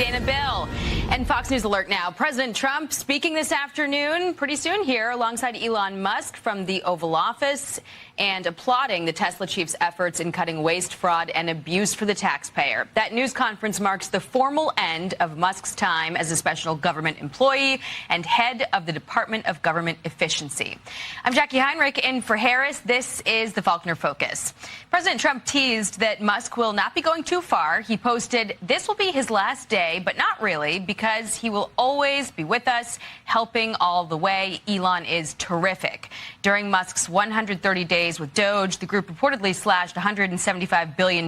in a bill. And Fox News alert now. President Trump speaking this afternoon, pretty soon here, alongside Elon Musk from the Oval Office, and applauding the Tesla chief's efforts in cutting waste, fraud, and abuse for the taxpayer. That news conference marks the formal end of Musk's time as a special government employee and head of the Department of Government Efficiency. I'm Jackie Heinrich in for Harris. This is the Faulkner Focus. President Trump teased that Musk will not be going too far. He posted, "This will be his last day, but not really, because he will always be with us, helping all the way. Elon is terrific." During Musk's 130 days with Doge, the group reportedly slashed $175 billion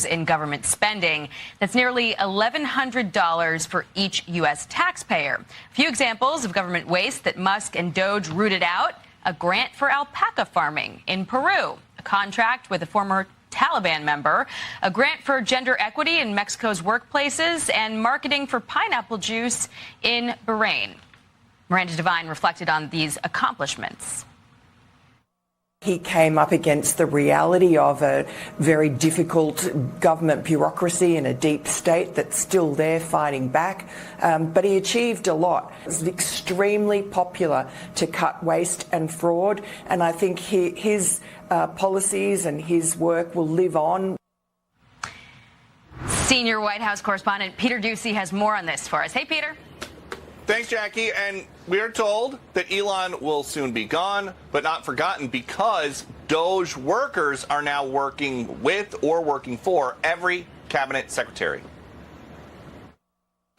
in government spending. That's nearly $1,100 for each U.S. taxpayer. A few examples of government waste that Musk and Doge rooted out: a grant for alpaca farming in Peru, a contract with a former Taliban member, a grant for gender equity in Mexico's workplaces, and marketing for pineapple juice in Bahrain. Miranda Devine reflected on these accomplishments. He came up against the reality of a very difficult government bureaucracy in a deep state that's still there fighting back, but he achieved a lot. It's extremely popular to cut waste and fraud, and I think his policies and his work will live on. Senior White House correspondent Peter Doocy has more on this for us. Hey, Peter. Thanks, Jackie. And we are told that Elon will soon be gone, but not forgotten, because Doge workers are now working with or working for every cabinet secretary.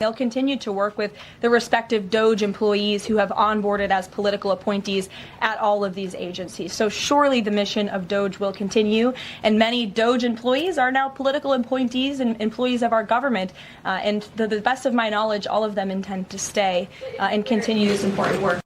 They'll continue to work with the respective Doge employees who have onboarded as political appointees at all of these agencies. So surely the mission of Doge will continue, and many Doge employees are now political appointees and employees of our government. And to the best of my knowledge, all of them intend to stay and continue this important work.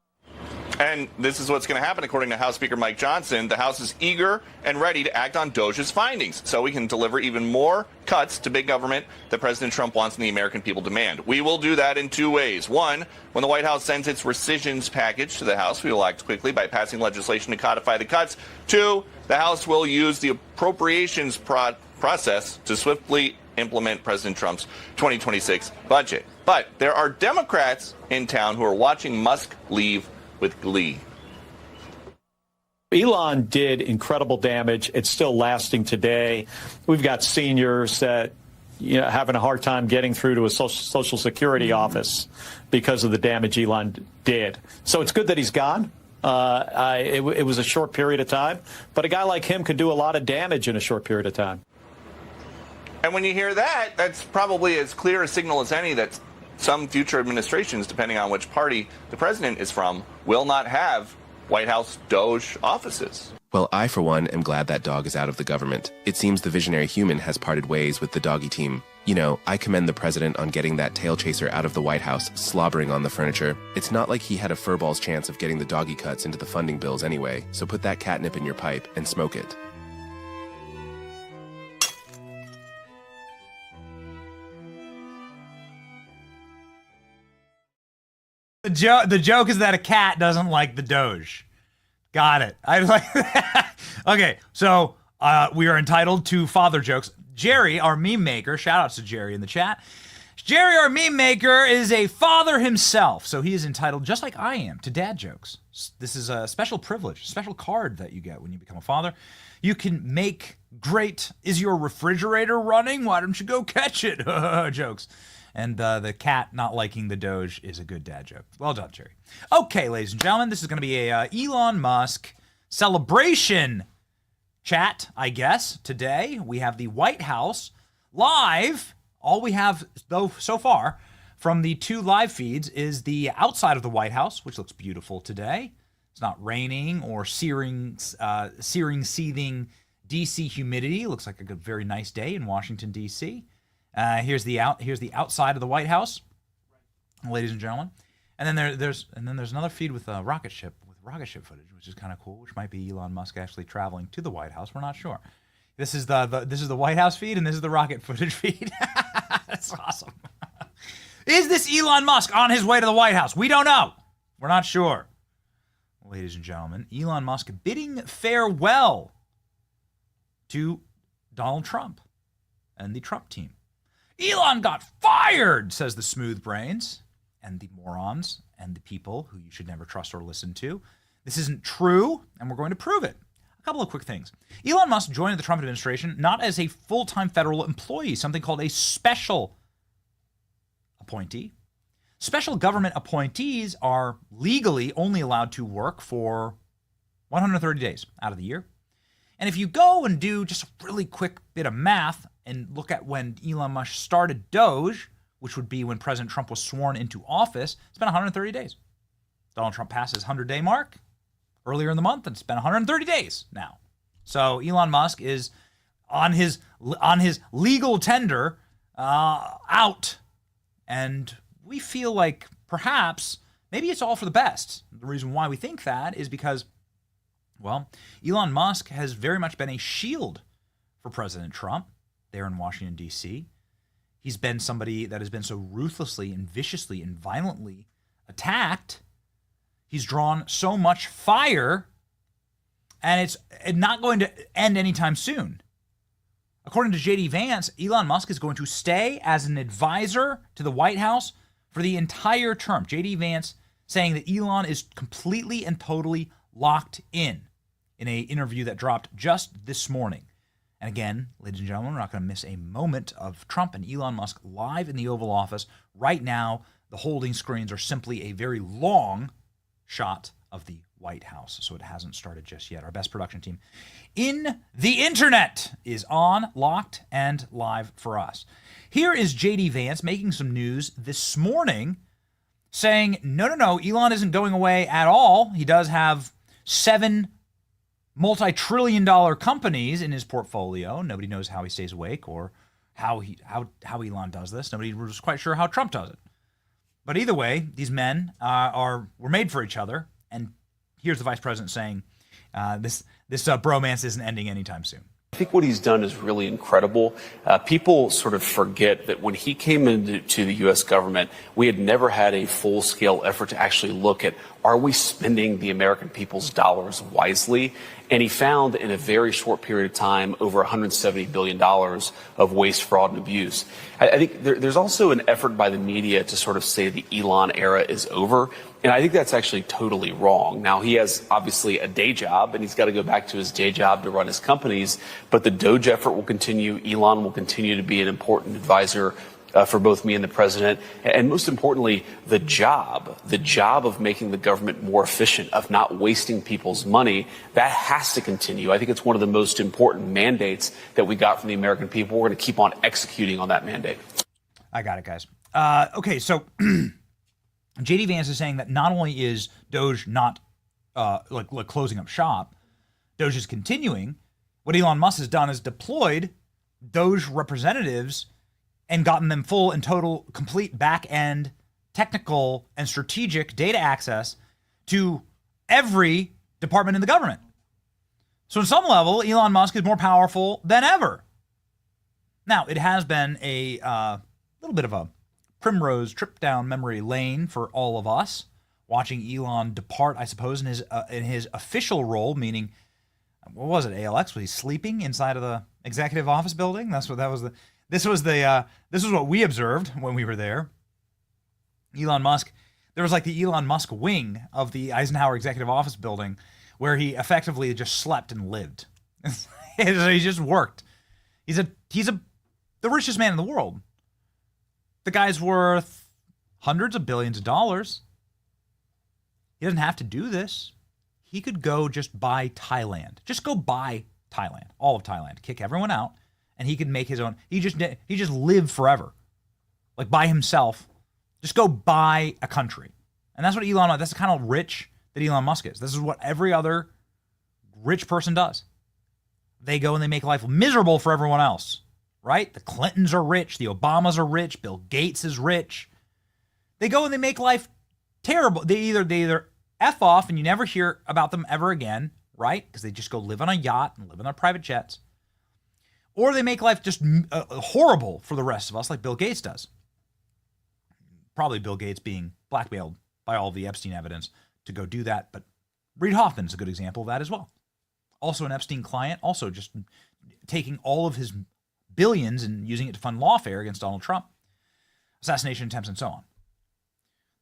And this is what's going to happen, according to House Speaker Mike Johnson. The House is eager and ready to act on Doge's findings so we can deliver even more cuts to big government that President Trump wants and the American people demand. We will do that in two ways. One, when the White House sends its rescissions package to the House, we will act quickly by passing legislation to codify the cuts. Two, the House will use the appropriations process to swiftly implement President Trump's 2026 budget. But there are Democrats in town who are watching Musk leave with glee. Elon did incredible damage. It's still lasting today. We've got seniors that having a hard time getting through to a social security office because of the damage Elon did. So it's good that he's gone. It was a short period of time, but a guy like him could do a lot of damage in a short period of time. And when you hear that, that's probably as clear a signal as any that some future administrations, depending on which party the president is from, will not have White House Doge offices. Well, I, for one, am glad that dog is out of the government. It seems the visionary human has parted ways with the doggy team. You know, I commend the president on getting that tail chaser out of the White House, slobbering on the furniture. It's not like he had a furball's chance of getting the doggy cuts into the funding bills anyway, so put that catnip in your pipe and smoke it. The joke is that a cat doesn't like the Doge. Got it. I like that. Okay, so we are entitled to father jokes. Jerry, our meme maker, shout outs to Jerry in the chat. Jerry, our meme maker, is a father himself, so he is entitled, just like I am, to dad jokes. This is a special privilege, a special card that you get when you become a father. You can make great, "Is your refrigerator running? Why don't you go catch it?" jokes. And the cat not liking the Doge is a good dad joke. Well done, Jerry. Okay, ladies and gentlemen, this is going to be a Elon Musk celebration chat, I guess. Today, we have the White House live. All we have, though, so far from the two live feeds is the outside of the White House, which looks beautiful today. It's not raining or searing, seething D.C. humidity. Looks like a very nice day in Washington, D.C. Here's the outside of the White House, ladies and gentlemen, and then there's another feed with a rocket ship footage, which is kind of cool, which might be Elon Musk actually traveling to the White House. We're not sure. This is the White House feed, and this is the rocket footage feed. That's awesome. Is this Elon Musk on his way to the White House? We don't know. We're not sure. Ladies and gentlemen, Elon Musk bidding farewell to Donald Trump and the Trump team. Elon got fired, says the smooth brains and the morons and the people who you should never trust or listen to. This isn't true, and we're going to prove it. A couple of quick things. Elon Musk joined the Trump administration not as a full-time federal employee, something called a special appointee. Special government appointees are legally only allowed to work for 130 days out of the year. And if you go and do just a really quick bit of math and look at when Elon Musk started Doge, which would be when President Trump was sworn into office, it's been 130 days. Donald Trump passed his 100-day mark earlier in the month, and it's been 130 days now. So Elon Musk is on his legal tender out, and we feel like perhaps maybe it's all for the best. The reason why we think that is because, well, Elon Musk has very much been a shield for President Trump there in Washington, D.C. He's been somebody that has been so ruthlessly and viciously and violently attacked. He's drawn so much fire, and it's not going to end anytime soon. According to J.D. Vance, Elon Musk is going to stay as an advisor to the White House for the entire term. J.D. Vance saying that Elon is completely and totally locked in an interview that dropped just this morning. And again, ladies and gentlemen, we're not going to miss a moment of Trump and Elon Musk live in the Oval Office. Right now, the holding screens are simply a very long shot of the White House, so it hasn't started just yet. Our best production team in the internet is on, locked, and live for us. Here is J.D. Vance making some news this morning saying, no, Elon isn't going away at all. He does have 7 multi-trillion-dollar companies in his portfolio. Nobody knows how he stays awake or how Elon does this. Nobody was quite sure how Trump does it. But either way, these men were made for each other. And here's the vice president saying this bromance isn't ending anytime soon. I think what he's done is really incredible. People sort of forget that when he came into the U.S. government, we had never had a full-scale effort to actually look at, are we spending the American people's dollars wisely? And he found in a very short period of time over $170 billion of waste, fraud, and abuse. I think there's also an effort by the media to sort of say the Elon era is over. And I think that's actually totally wrong. Now, he has obviously a day job, and he's got to go back to his day job to run his companies. But the Doge effort will continue. Elon will continue to be an important advisor for both me and the president. And most importantly, the job of making the government more efficient, of not wasting people's money, that has to continue. I think it's one of the most important mandates that we got from the American people. We're going to keep on executing on that mandate. I got it, guys. Okay, so J.D. Vance is saying that not only is Doge not like closing up shop, Doge is continuing. What Elon Musk has done is deployed Doge representatives and gotten them full and total, complete back-end technical and strategic data access to every department in the government. So on some level, Elon Musk is more powerful than ever. Now, it has been a little bit of a primrose trip down memory lane for all of us, watching Elon depart, I suppose, in his official role, meaning, what was it, ALX? Was he sleeping inside of the executive office building? This was what we observed when we were there. Elon Musk, there was like the Elon Musk wing of the Eisenhower executive office building where he effectively just slept and lived. He just worked. He's the richest man in the world. The guy's worth hundreds of billions of dollars. He doesn't have to do this. He could go just buy Thailand. Just go buy Thailand, all of Thailand, kick everyone out, and he could make his own. He just live forever, like by himself. Just go buy a country, and that's what Elon. That's the kind of rich that Elon Musk is. This is what every other rich person does. They go and they make life miserable for everyone else. Right? The Clintons are rich. The Obamas are rich. Bill Gates is rich. They go and they make life terrible. They either F off and you never hear about them ever again, right? Because they just go live on a yacht and live in their private jets. Or they make life just horrible for the rest of us like Bill Gates does. Probably Bill Gates being blackmailed by all the Epstein evidence to go do that. But Reid Hoffman's a good example of that as well. Also an Epstein client, also just taking all of his billions and using it to fund lawfare against Donald Trump, assassination attempts, and so on.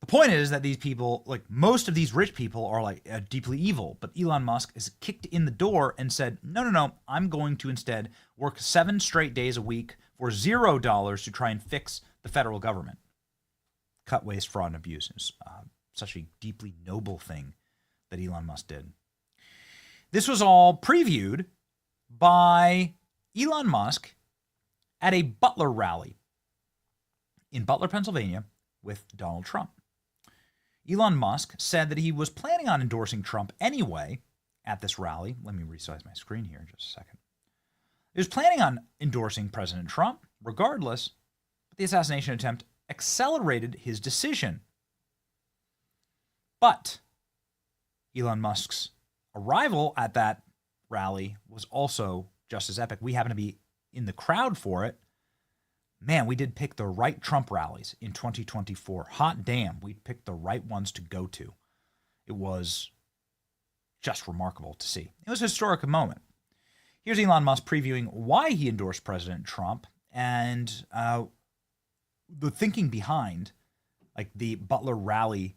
The point is that these people, like most of these rich people, are like deeply evil. But Elon Musk is kicked in the door and said, no, I'm going to instead work 7 straight days a week for $0 to try and fix the federal government. Cut waste, fraud, and abuse. It's such a deeply noble thing that Elon Musk did. This was all previewed by Elon Musk at a Butler rally in Butler, Pennsylvania, with Donald Trump. Elon Musk said that he was planning on endorsing Trump anyway at this rally. Let me resize my screen here in just a second. He was planning on endorsing President Trump regardless, but the assassination attempt accelerated his decision. But Elon Musk's arrival at that rally was also just as epic. We happen to be in the crowd for it. Man, we did pick the right Trump rallies in 2024. Hot damn, we picked the right ones to go to. It was just remarkable to see. It was a historic moment. Here's Elon Musk previewing why he endorsed President Trump and the thinking behind like the Butler rally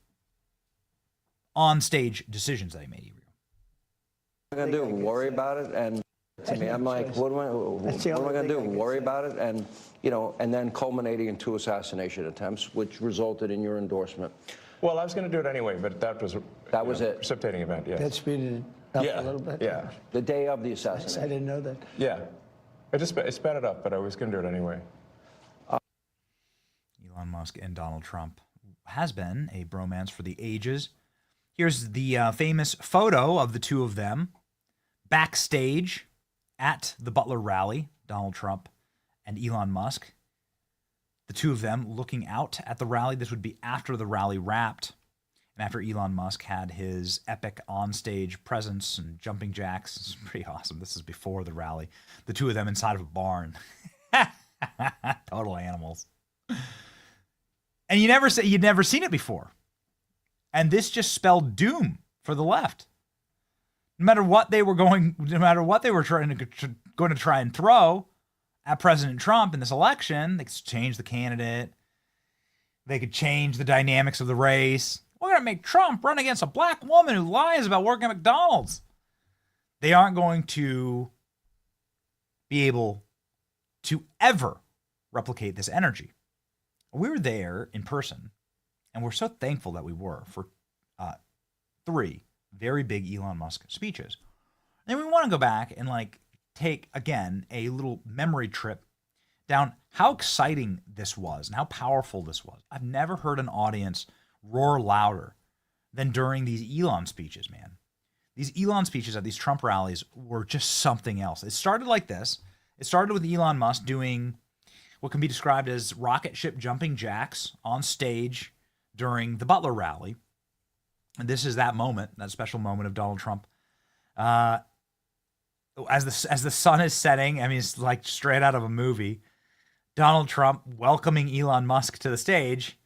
on-stage decisions that he made. What am I going to do? Worry about it? And to me, I'm like, what am I going to do? Worry about it? And, you know, and then culminating in 2 assassination attempts, which resulted in your endorsement. Well, I was going to do it anyway, but that was it. Precipitating event, yeah. That speeded it up a little bit? Yeah. The day of the assassination. I didn't know that. Yeah. It sped it up, but I was going to do it anyway. Elon Musk and Donald Trump has been a bromance for the ages. Here's the famous photo of the two of them backstage at the Butler rally, Donald Trump and Elon Musk. The two of them looking out at the rally. This would be after the rally wrapped and after Elon Musk had his epic onstage presence and jumping jacks. It's pretty awesome. This is before the rally. The two of them inside of a barn. Total animals. And you'd never seen it before. And this just spelled doom for the left. No matter what they were going to try and throw at President Trump in this election, they could change the candidate. They could change the dynamics of the race. We're going to make Trump run against a black woman who lies about working at McDonald's. They aren't going to be able to ever replicate this energy. We were there in person, and we're so thankful that we were for 3 very big Elon Musk speeches. And we want to go back and take again a little memory trip down how exciting this was and how powerful this was. I've never heard an audience roar louder than during these Elon speeches, man. These Elon speeches at these Trump rallies were just something else. It started like this. It started with Elon Musk doing what can be described as rocket ship jumping jacks on stage during the Butler rally. And this is that moment, that special moment of Donald Trump. As the sun is setting, I mean, it's like straight out of a movie. Donald Trump welcoming Elon Musk to the stage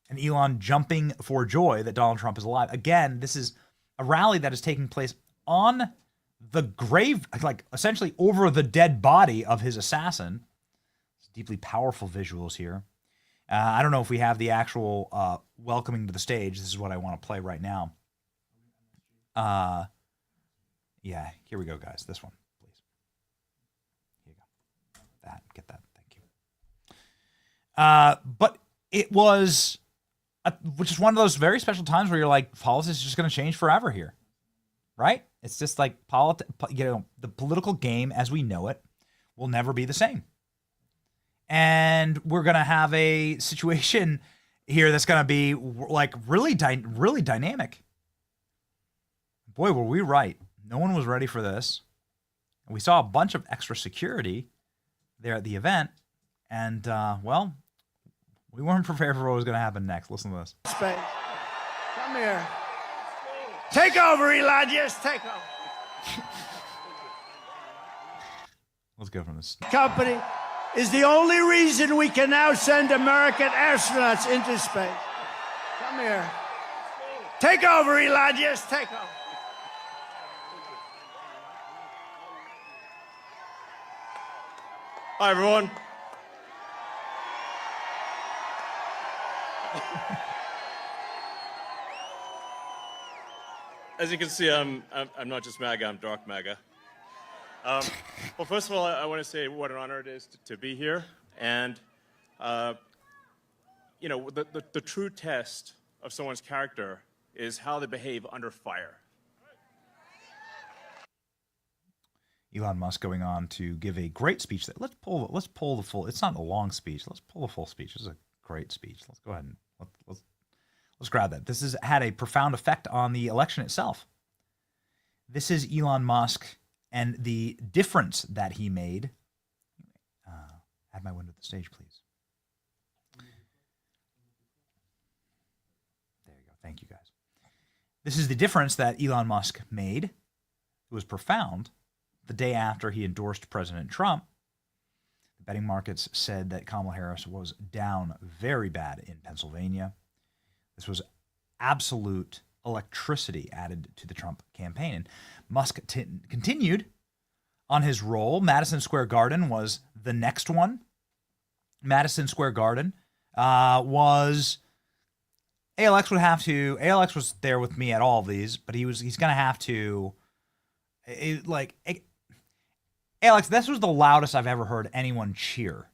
and Elon jumping for joy that Donald Trump is alive. Again, this is a rally that is taking place on the grave, like essentially over the dead body of his assassin. It's deeply powerful visuals here. I don't know if we have the actual welcoming to the stage. This is what I want to play right now. Yeah, here we go, guys. This one, please. Here you go. Get that. Thank you. But it was, which is one of those very special times where you're like, politics is just going to change forever here, right? It's just like the political game as we know it will never be the same. And we're going to have a situation here that's going to be like really dynamic. Boy, were we right. No one was ready for this. And we saw a bunch of extra security there at the event. And, well, we weren't prepared for what was going to happen next. Listen to this. Space. Come here. Take over, Elon. Just take over. Let's go from this. Company is the only reason we can now send American astronauts into space. Come here. Take over, Elon. Just take over. Hi, everyone. As you can see, I'm not just MAGA, I'm dark MAGA. Well, first of all, I want to say what an honor it is to be here. And, you know, the true test of someone's character is how they behave under fire. Elon Musk going on to give a great speech. Let's pull the full. It's not a long speech. Let's pull the full speech. This is a great speech. Let's go ahead and let's grab that. This has had a profound effect on the election itself. This is Elon Musk and the difference that he made. Add my window to the stage, please. There you go. Thank you, guys. This is the difference that Elon Musk made. It was profound. The day after he endorsed President Trump, the betting markets said that Kamala Harris was down very bad in Pennsylvania. This was absolute electricity added to the Trump campaign. And Musk continued on his role. Madison Square Garden was the next one. Madison Square Garden was... ALX was there with me at all of these, but he's going to have to... Alex, this was the loudest I've ever heard anyone cheer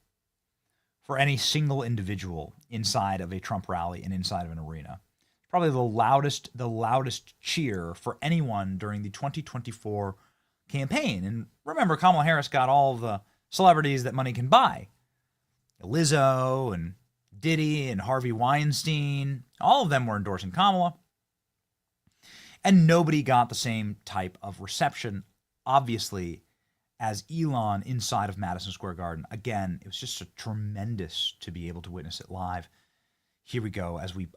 for any single individual inside of a Trump rally and inside of an arena. Probably the loudest cheer for anyone during the 2024 campaign. And remember, Kamala Harris got all the celebrities that money can buy. Lizzo and Diddy and Harvey Weinstein, all of them were endorsing Kamala. And nobody got the same type of reception, obviously, as Elon inside of Madison Square Garden. Again, it was just tremendous to be able to witness it live. Here we go, as we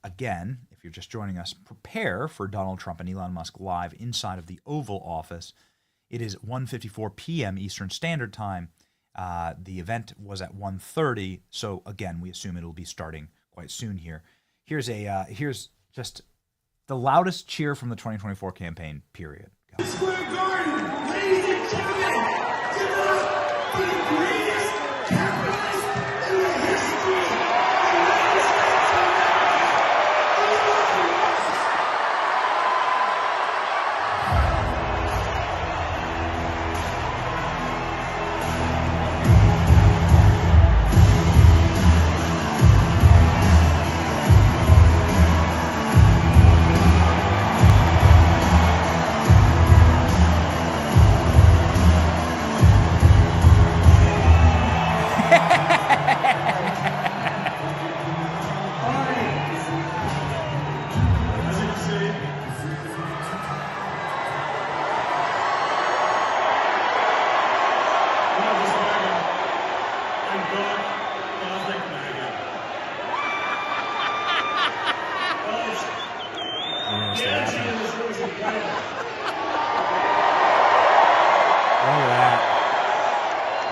again, if you're just joining us, prepare for Donald Trump and Elon Musk live inside of the Oval Office. It is 1:54 p.m. Eastern Standard Time. The event was at 1:30, so again, we assume it'll be starting quite soon here. Here's just the loudest cheer from the 2024 campaign, period. Square Garden, ladies and gentlemen, give it up for the greatest capitalist in the history.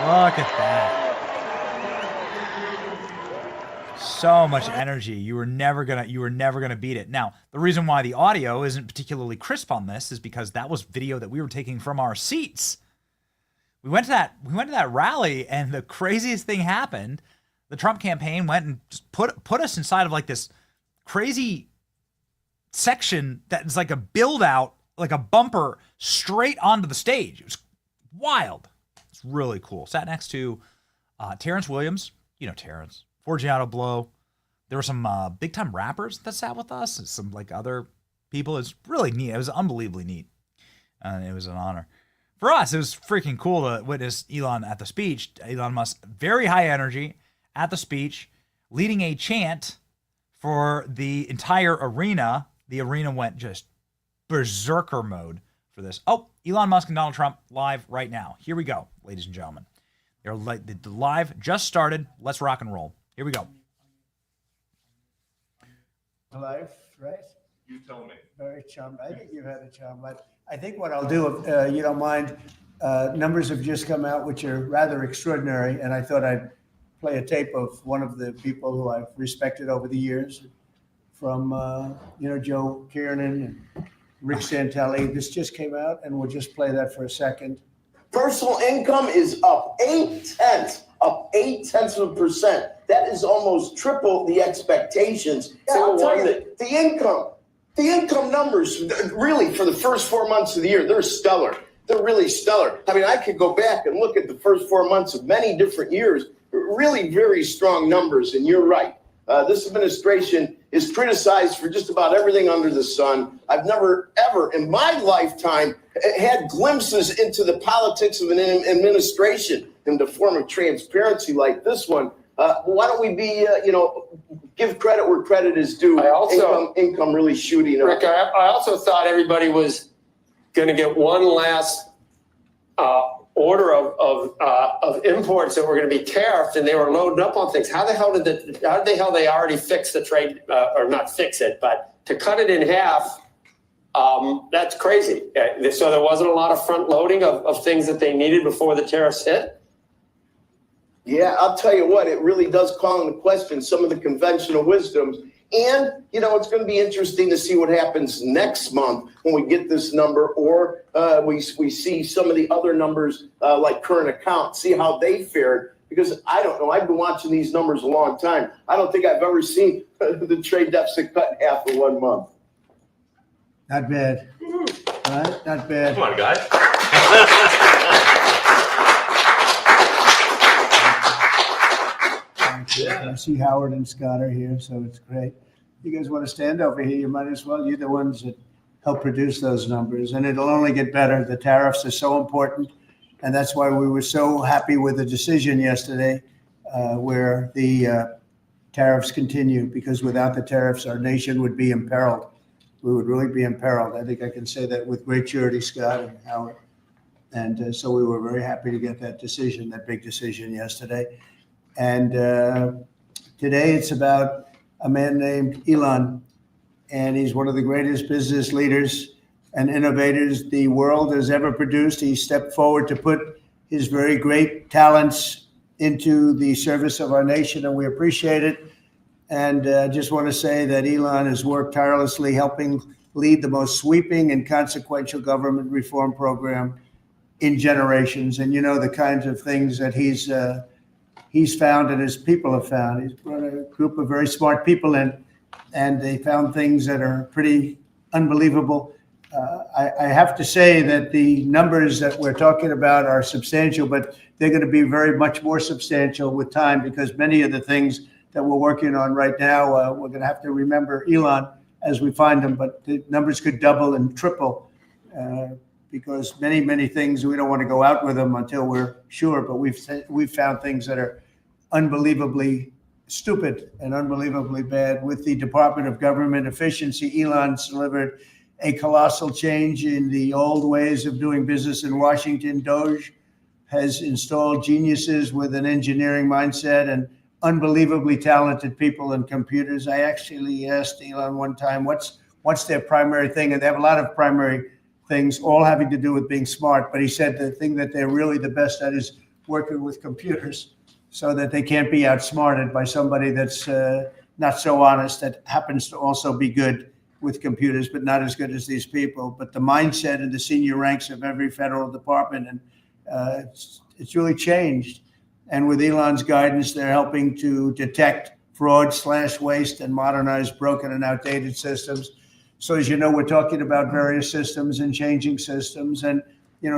Look at that. So much energy. You were never gonna beat it. Now, the reason why the audio isn't particularly crisp on this is because that was video that we were taking from our seats. We went to that rally, and the craziest thing happened. The Trump campaign went and just put us inside of like this crazy section that is like a build out, like a bumper straight onto the stage. It was wild. It's really cool. Sat next to Terrence Williams. You know Terrence. Forgiato Blow. There were some big time rappers that sat with us, and some like other people. It's really neat. It was unbelievably neat, and it was an honor for us. It was freaking cool to witness Elon at the speech. Elon Musk, very high energy at the speech, leading a chant for the entire arena. The arena went just berserker mode for this. Oh, Elon Musk and Donald Trump live right now. Here we go, ladies and gentlemen. They're like the live just started. Let's rock and roll. Here we go. Life, right? You tell me. Very charmed. I think you've had a charm life. I think what I'll do, if you don't mind, numbers have just come out which are rather extraordinary, and I thought I'd play a tape of one of the people who I've respected over the years, from Joe Kiernan and Rick Santelli. This just came out, and we'll just play that for a second. Personal income is up 0.8%. That is almost triple the expectations. Yeah, I'll tell you that the income numbers, really, for the first 4 months of the year, they're stellar. They're really stellar. I mean, I could go back and look at the first 4 months of many different years, really very strong numbers, and you're right. This administration is criticized for just about everything under the sun. I've never, ever in my lifetime had glimpses into the politics of an administration in the form of transparency like this one. Why don't we be, give credit where credit is due? Income really shooting up. Rick, I also thought everybody was going to get one last order of imports that were going to be tariffed, and they were loading up on things. How the hell they already fix the trade, or not fix it, but to cut it in half? That's crazy. So there wasn't a lot of front loading of things that they needed before the tariffs hit. Yeah, I'll tell you what, it really does call into question some of the conventional wisdoms. And, it's going to be interesting to see what happens next month when we get this number, or we see some of the other numbers like current account, see how they fared. Because I don't know, I've been watching these numbers a long time. I don't think I've ever seen the trade deficit cut in half in 1 month. Not bad. Right? Not bad. Come on, guys. I see Howard and Scott are here, so it's great. You guys want to stand over here? You might as well. You're the ones that help produce those numbers, and it'll only get better. The tariffs are so important, and that's why we were so happy with the decision yesterday where the tariffs continue, because without the tariffs, our nation would be imperiled. We would really be imperiled. I think I can say that with great surety, Scott and Howard. And so we were very happy to get that decision, that big decision yesterday. And today it's about a man named Elon, and he's one of the greatest business leaders and innovators the world has ever produced. He stepped forward to put his very great talents into the service of our nation, and we appreciate it. And I just want to say that Elon has worked tirelessly helping lead the most sweeping and consequential government reform program in generations. And the kinds of things that he's found and his people have found. He's brought a group of very smart people in, and they found things that are pretty unbelievable. I have to say that the numbers that we're talking about are substantial, but they're going to be very much more substantial with time, because many of the things that we're working on right now, we're going to have to remember Elon as we find them, but the numbers could double and triple because many things, we don't want to go out with them until we're sure, but we've found things that are unbelievably stupid and unbelievably bad. With the Department of Government Efficiency, Elon's delivered a colossal change in the old ways of doing business in Washington. Doge has installed geniuses with an engineering mindset and unbelievably talented people and computers. I actually asked Elon one time, what's their primary thing? And they have a lot of primary things, all having to do with being smart. But he said the thing that they're really the best at is working with computers, so that they can't be outsmarted by somebody that's not so honest, that happens to also be good with computers, but not as good as these people. But the mindset in the senior ranks of every federal department, and it's really changed. And with Elon's guidance, they're helping to detect fraud, slash waste, and modernize broken and outdated systems. So as you know, we're talking about various systems and changing systems. And,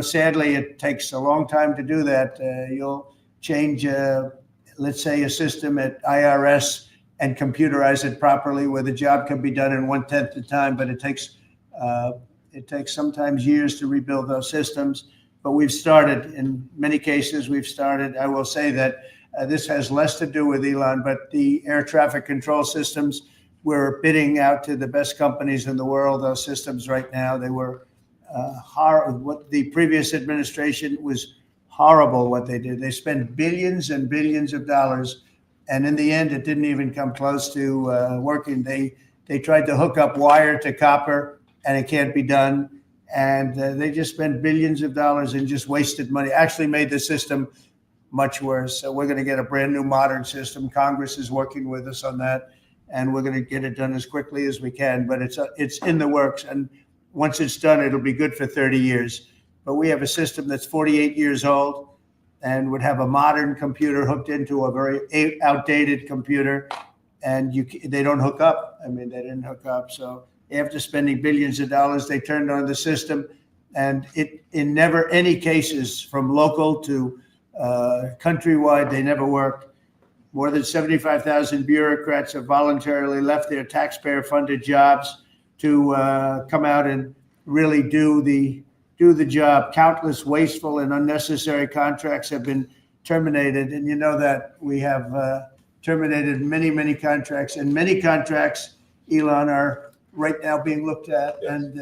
sadly, it takes a long time to do that. You'll change, let's say, a system at IRS and computerize it properly, where the job can be done in 1/10 the time, but it takes sometimes years to rebuild those systems. But we've started, in many cases, I will say that this has less to do with Elon, but the air traffic control systems, we're bidding out to the best companies in the world, those systems right now. They were horrible. What the previous administration was horrible what they did. They spent billions and billions of dollars, and in the end, it didn't even come close to working. They tried to hook up wire to copper, and it can't be done. And they just spent billions of dollars and just wasted money, actually made the system much worse. So we're going to get a brand new modern system. Congress is working with us on that, and we're going to get it done as quickly as we can. But it's in the works. And once it's done, it'll be good for 30 years. but we have a system that's 48 years old and would have a modern computer hooked into a very outdated computer, and they don't hook up. I mean, they didn't hook up. So after spending billions of dollars, they turned on the system, and it in never any cases from local to countrywide, they never worked. More than 75,000 bureaucrats have voluntarily left their taxpayer-funded jobs to come out and really do the job. Countless wasteful and unnecessary contracts have been terminated, and you know that we have terminated many, many contracts, and many contracts, Elon, are right now being looked at, and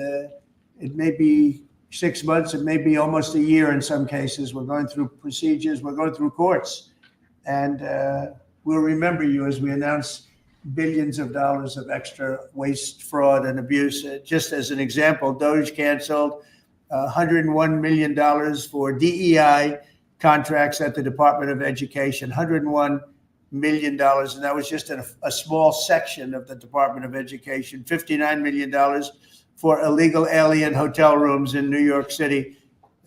it may be 6 months, it may be almost a year in some cases. We're going through procedures, we're going through courts, and we'll remember you as we announce billions of dollars of extra waste, fraud, and abuse. Just as an example, Doge canceled $101 million for DEI contracts at the Department of Education, $101 million, and that was just a small section of the Department of Education, $59 million for illegal alien hotel rooms in New York City.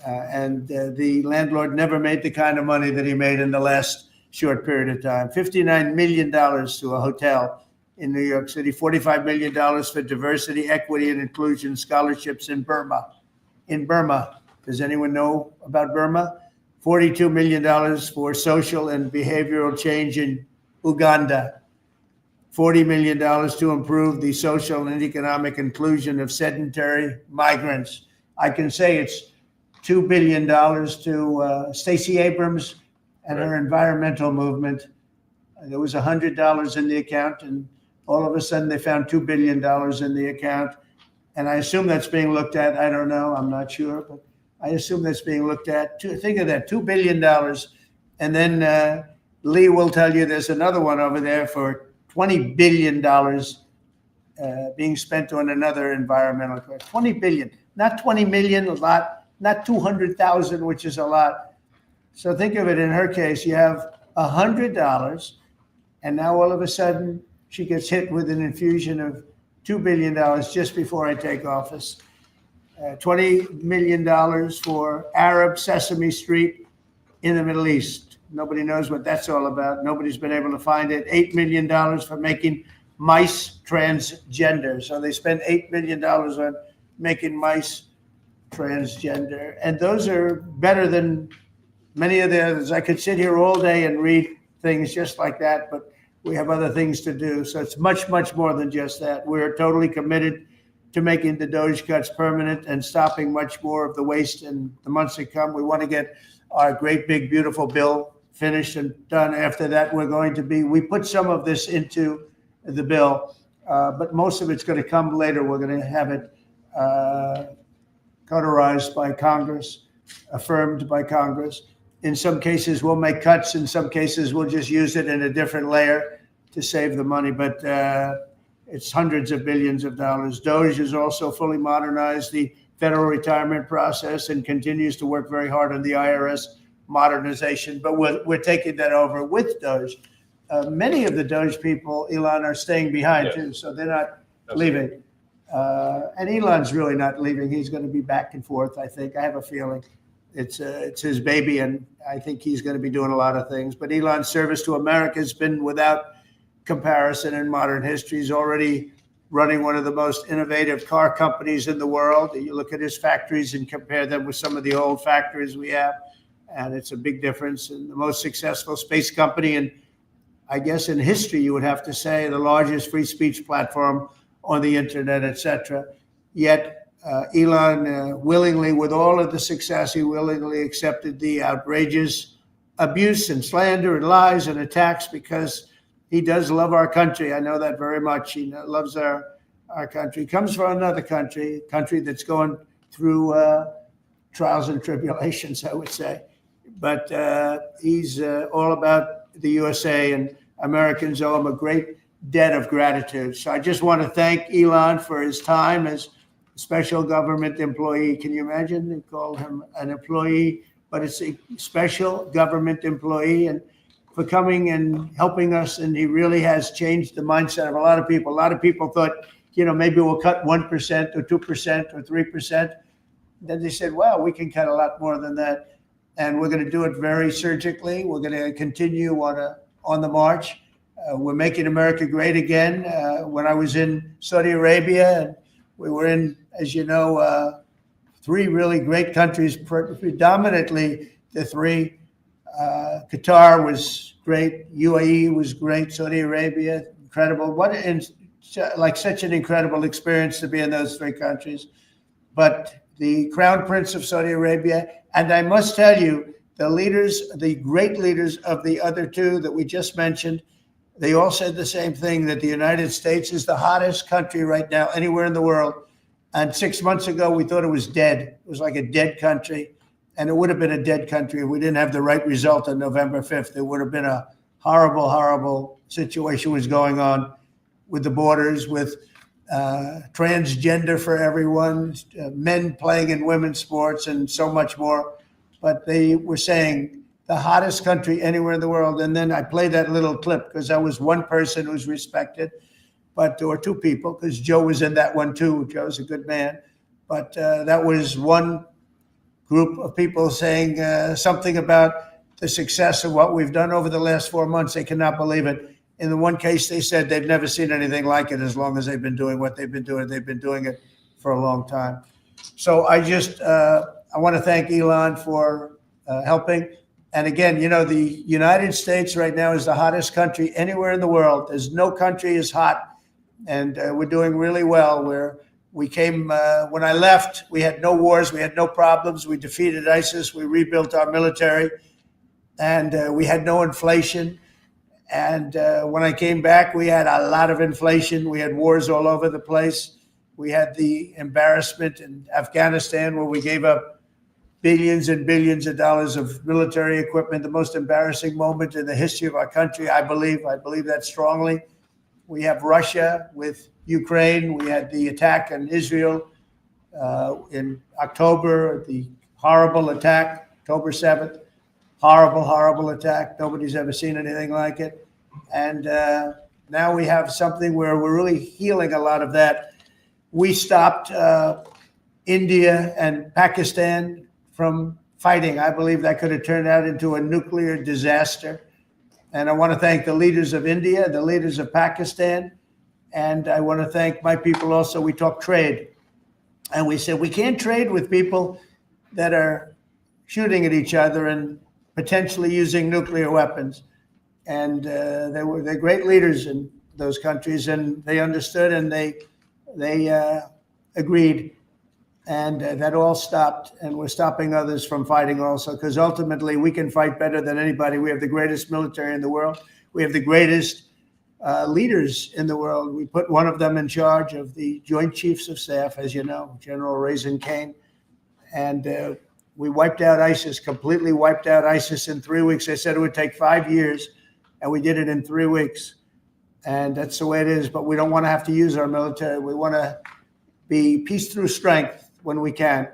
And the landlord never made the kind of money that he made in the last short period of time. $59 million to a hotel in New York City, $45 million for diversity, equity, and inclusion scholarships in Burma. In Burma, does anyone know about Burma? $42 million for social and behavioral change in Uganda. $40 million to improve the social and economic inclusion of sedentary migrants. I can say it's $2 billion to Stacey Abrams and her environmental movement. There was $100 in the account, and all of a sudden they found $2 billion in the account. And I assume that's being looked at. I don't know. I'm not sure, but I assume that's being looked at. Think of that, $2 billion. And then Lee will tell you there's another one over there for $20 billion being spent on another environmental cause. $20 billion, not 20 million, a lot, not 200,000, which is a lot. So think of it, in her case, you have $100, and now all of a sudden she gets hit with an infusion of $2 billion just before I take office. $20 million for Arab Sesame Street in the Middle East. Nobody knows what that's all about. Nobody's been able to find it. $8 million for making mice transgender. So they spent $8 million on making mice transgender. And those are better than many of the others. I could sit here all day and read things just like that, but we have other things to do. So it's much, much more than just that. We're totally committed to making the Doge cuts permanent and stopping much more of the waste in the months to come. We want to get our great, big, beautiful bill finished and done. After that, we put some of this into the bill, but most of it's going to come later. We're going to have it cauterized by Congress, affirmed by Congress. In some cases, we'll make cuts. In some cases, we'll just use it in a different layer to save the money. But it's hundreds of billions of dollars. Doge has also fully modernized the federal retirement process and continues to work very hard on the IRS modernization. But we're taking that over with Doge. Many of the Doge people, Elon, are staying behind too, so they're not leaving. And Elon's really not leaving. He's going to be back and forth, I think. I have a feeling. It's his baby, and I think he's going to be doing a lot of things. But Elon's service to America has been without comparison in modern history. He's already running one of the most innovative car companies in the world. You look at his factories and compare them with some of the old factories we have, and it's a big difference. And the most successful space company, and I guess in history, you would have to say the largest free speech platform on the internet, etc. Yet Elon willingly, with all of the success, he willingly accepted the outrageous abuse and slander and lies and attacks because he does love our country. I know that very much. He loves our country. He comes from another country that's going through trials and tribulations, I would say. But he's all about the USA, and Americans owe him a great debt of gratitude. So I just want to thank Elon for his time as a special government employee. Can you imagine? They call him an employee, but it's a special government employee, and for coming and helping us. And he really has changed the mindset of a lot of people. A lot of people thought, maybe we'll cut 1% or 2% or 3%. Then they said, wow, we can cut a lot more than that. And we're going to do it very surgically. We're going to continue on the march. We're making America great again. When I was in Saudi Arabia, and we were in, as you know, 3 really great countries, predominantly the 3. Qatar was great. UAE was great. Saudi Arabia, incredible. Such an incredible experience to be in those 3 countries. But the Crown Prince of Saudi Arabia, and I must tell you, the great leaders of the other 2 that we just mentioned, they all said the same thing, that the United States is the hottest country right now anywhere in the world. And 6 months ago, we thought it was dead. It was like a dead country. And it would have been a dead country if we didn't have the right result on November 5th. It would have been a horrible, horrible situation was going on with the borders, with transgender for everyone, men playing in women's sports, and so much more. But they were saying the hottest country anywhere in the world. And then I played that little clip because that was one person who's respected, or 2 people, because Joe was in that one too. Joe's a good man. But that was one group of people saying something about the success of what we've done over the last 4 months. They cannot believe it. In the one case, they said they've never seen anything like it as long as they've been doing what they've been doing. They've been doing it for a long time. So I want to thank Elon for helping. And again, the United States right now is the hottest country anywhere in the world. There's no country as hot. And we're doing really well. When I left, we had no wars. We had no problems. We defeated ISIS. We rebuilt our military. And we had no inflation. And when I came back, we had a lot of inflation. We had wars all over the place. We had the embarrassment in Afghanistan where we gave up billions and billions of dollars of military equipment, the most embarrassing moment in the history of our country, I believe. I believe that strongly. We have Russia with Ukraine. We had the attack on Israel in October, the horrible attack, October 7th. Horrible, horrible attack. Nobody's ever seen anything like it. And now we have something where we're really healing a lot of that. We stopped India and Pakistan from fighting. I believe that could have turned out into a nuclear disaster. And I want to thank the leaders of India, the leaders of Pakistan. And I want to thank my people also. We talk trade. And we said we can't trade with people that are shooting at each other and potentially using nuclear weapons. And they're great leaders in those countries, and they understood and they agreed. And that all stopped, and we're stopping others from fighting also, because ultimately we can fight better than anybody. We have the greatest military in the world. We have the greatest leaders in the world. We put one of them in charge of the Joint Chiefs of Staff, as you know, General Raisin Kane. And we wiped out ISIS, completely wiped out ISIS in 3 weeks. They said it would take 5 years, and we did it in 3 weeks. And that's the way it is. But we don't want to have to use our military. We want to be peace through strength when we can.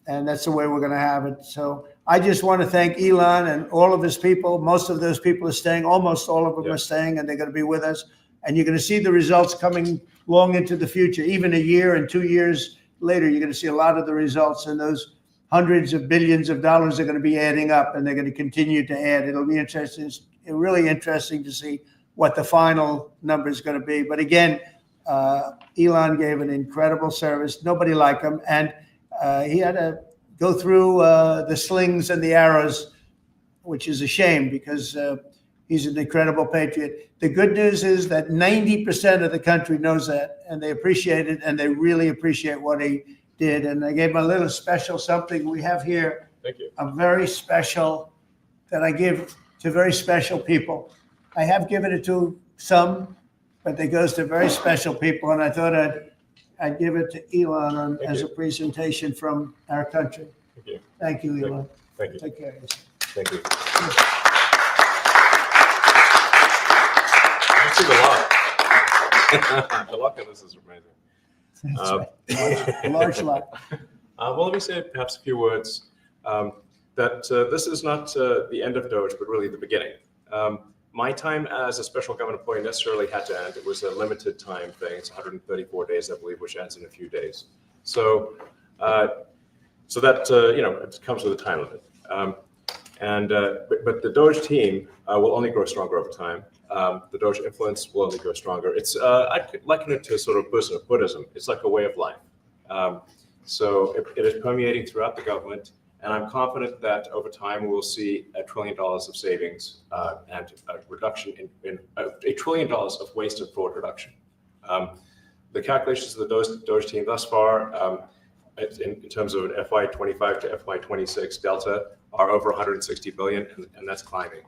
And that's the way we're going to have it. So I just want to thank Elon and all of his people. Most of those people are staying. Almost all of them are staying, and they're going to be with us. And you're going to see the results coming long into the future. Even a year and 2 years later, you're going to see a lot of the results, and those hundreds of billions of dollars are going to be adding up, and they're going to continue to add. It'll be interesting, really interesting to see what the final number is going to be. But again, Elon gave an incredible service. Nobody like him. And he had to go through the slings and the arrows, which is a shame because he's an incredible patriot. The good news is that 90% of the country knows that, and they appreciate it, and they really appreciate what he did. And I gave him a little special something we have here. Thank you. A very special that I give to very special people. I have given it to some, but it goes to very special people. And I thought I'd give it to Elon as a presentation from our country. Thank you. Thank you, Elon. Thank you. Take care. Thank you. I've seen a lot. The luck of this is amazing. That's right. Large luck. Well, let me say perhaps a few words that this is not the end of Doge, but really the beginning. My time as a special government employee necessarily had to end. It was a limited time thing. It's 134 days, I believe, which ends in a few days. So So that, it comes with a time limit. But the Doge team will only grow stronger over time. The Doge influence will only grow stronger. I liken it to sort of Buddhism. It's like a way of life. So it is permeating throughout the government. And I'm confident that over time we will see $1 trillion of savings and a reduction in $1 trillion of waste and fraud reduction. The calculations of the Doge team thus far, in terms of an FY25 to FY26 delta, are over 160 billion, and that's climbing.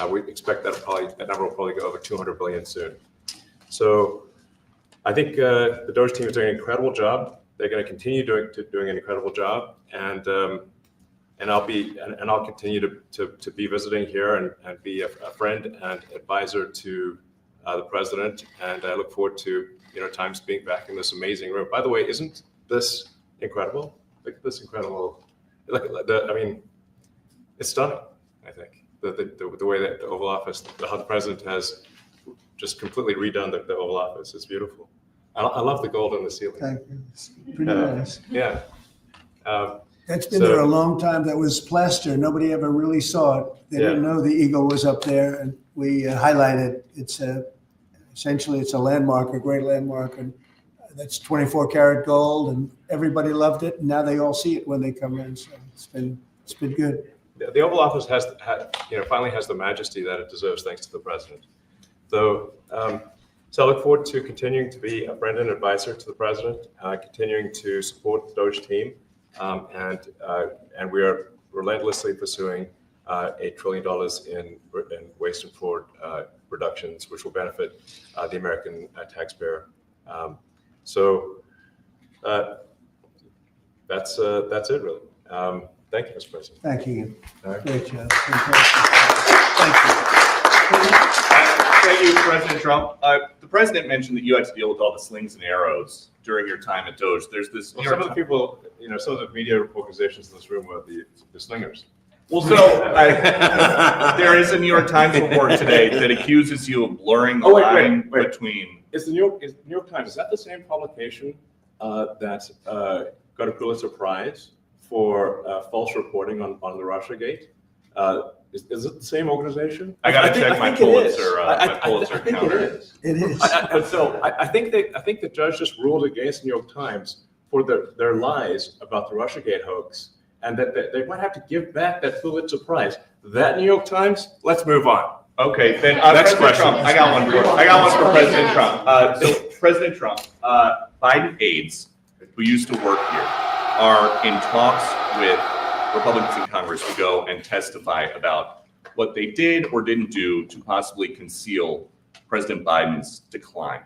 We expect that number will probably go over 200 billion soon. So I think the Doge team is doing an incredible job. They're going to continue doing an incredible job, and I'll continue to be visiting here and be a friend and advisor to the president. And I look forward to times being back in this amazing room. By the way, isn't this incredible? Look at this incredible. It's stunning. I think the way that the Oval Office, how the president has just completely redone the Oval Office. It's beautiful. I love the gold on the ceiling. Thank you. It's pretty nice. Yeah. That's been there a long time. That was plaster. Nobody ever really saw it. They didn't know the eagle was up there, and we highlighted. It's essentially it's a landmark, a great landmark, and that's 24 karat gold, and everybody loved it. And now they all see it when they come in. So it's been good. The Oval Office finally has the majesty that it deserves, thanks to the president. So I look forward to continuing to be a friend and advisor to the president, continuing to support the Doge team, and we are relentlessly pursuing $1 trillion in waste and fraud reductions, which will benefit the American taxpayer. That's it, really. Thank you, Mr. President. Thank you. Right. Great job. Thank you, President Trump. The president mentioned that you had to deal with all the slings and arrows during your time at Doge. There's this. Well, some of the people, some of the media organizations in this room were the slingers. Well, so there is a New York Times report today that accuses you of blurring the line between. Is the New York Times, is that the same publication that got a Pulitzer Prize for false reporting on the Russiagate? Is it the same organization? I got to check my Pulitzer counter. It is. I think the judge just ruled against New York Times for their lies about the Russiagate hoax, and that they might have to give back that Pulitzer Prize. That New York Times. Let's move on. Okay, then next question. Trump, I got one for President Trump. So President Trump, Biden aides who used to work here are in talks with Republicans in Congress to go and testify about what they did or didn't do to possibly conceal President Biden's decline.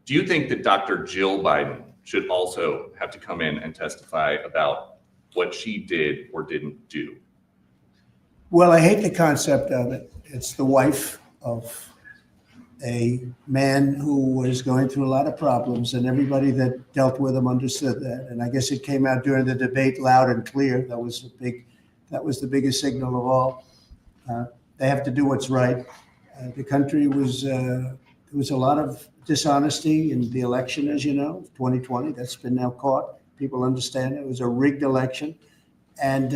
Do you think that Dr. Jill Biden should also have to come in and testify about what she did or didn't do? Well, I hate the concept of it. It's the wife of a man who was going through a lot of problems, and everybody that dealt with him understood that. And I guess it came out during the debate loud and clear. That was the biggest signal of all. They have to do what's right. The country was there was a lot of dishonesty in the election, as you know, 2020. That's been now caught. People understand it was a rigged election. And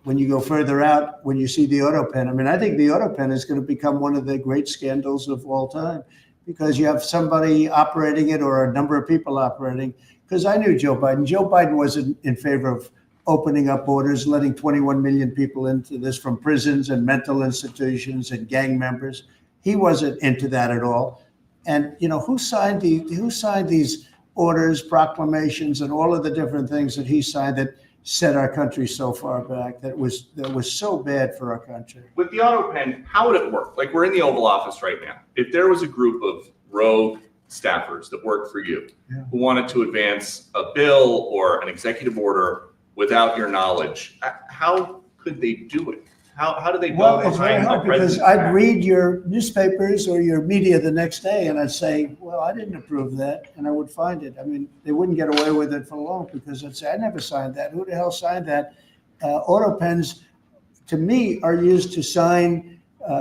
when you go further out, when you see the auto pen, I think the auto pen is going to become one of the great scandals of all time, because you have somebody operating it or a number of people operating. Because I knew Joe Biden. Joe Biden wasn't in favor of opening up borders, letting 21 million people into this from prisons and mental institutions and gang members. He wasn't into that at all. And who signed these orders, proclamations, and all of the different things that he signed that set our country so far back, that was so bad for our country. With the auto pen, how would it work? Like, we're in the Oval Office right now. If there was a group of rogue staffers that worked for you who wanted to advance a bill or an executive order without your knowledge, how could they do it? How do they go it's very hard, because I'd read your newspapers or your media the next day and I'd say, well, I didn't approve that, and I would find it. They wouldn't get away with it for long, because I'd say, I never signed that. Who the hell signed that? Auto pens, to me, are used to sign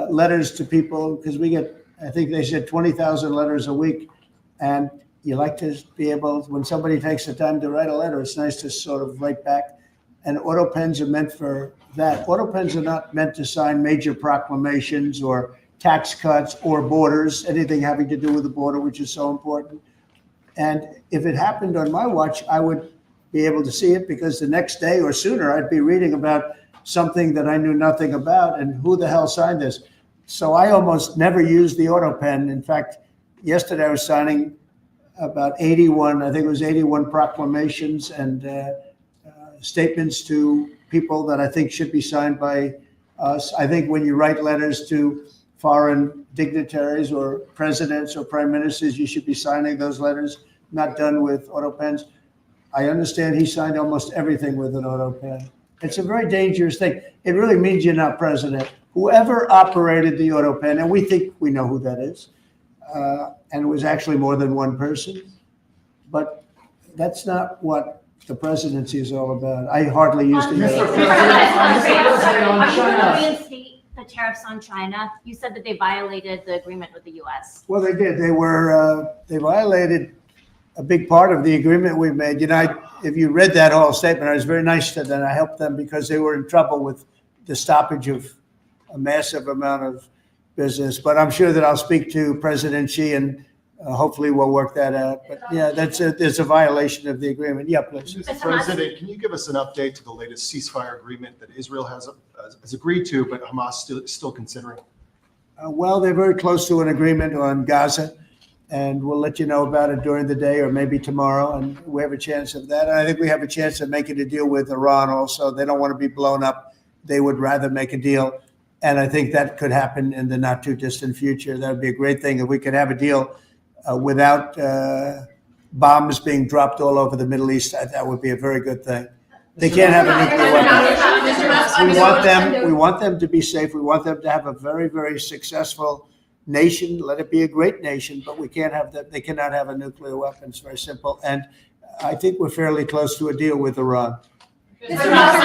letters to people, because we get, I think they said 20,000 letters a week. And you like to be able, when somebody takes the time to write a letter, it's nice to sort of write back. and auto pens are meant for that. Auto pens are not meant to sign major proclamations or tax cuts or borders, anything having to do with the border, which is so important. And if it happened on my watch, I would be able to see it, because the next day or sooner I'd be reading about something that I knew nothing about, and who the hell signed this? So I almost never use the auto pen. In fact, yesterday I was signing about 81, I think it was 81 proclamations and statements to people that I think should be signed by us. I think when you write letters to foreign dignitaries or presidents or prime ministers, you should be signing those letters, not done with auto pens. I understand he signed almost everything with an auto pen. It's a very dangerous thing. It really means you're not president. Whoever operated the auto pen, and we think we know who that is, and it was actually more than one person, but that's not what the presidency is all about. I hardly used to use it. Reinstate the tariffs on China. You said that they violated the agreement with the U.S. Well, they did. They violated a big part of the agreement we made. You know, if you read that whole statement, I was very nice to them. I helped them because they were in trouble with the stoppage of a massive amount of business. But I'm sure that I'll speak to President Xi and hopefully we'll work that out. But yeah, there's a violation of the agreement. Yeah, please. Mr. President, can you give us an update to the latest ceasefire agreement that Israel has agreed to, but Hamas still considering? Well, they're very close to an agreement on Gaza, and we'll let you know about it during the day or maybe tomorrow, and we have a chance of that. And I think we have a chance of making a deal with Iran also. They don't want to be blown up. They would rather make a deal. And I think that could happen in the not too distant future. That would be a great thing if we could have a deal without bombs being dropped all over the Middle East. That would be a very good thing. They can't have a nuclear weapon. We want them to be safe. We want them to have a very, very successful nation. Let it be a great nation, but we can't have that. They cannot have a nuclear weapon. It's very simple. And I think we're fairly close to a deal with Iran. Mr. Musk,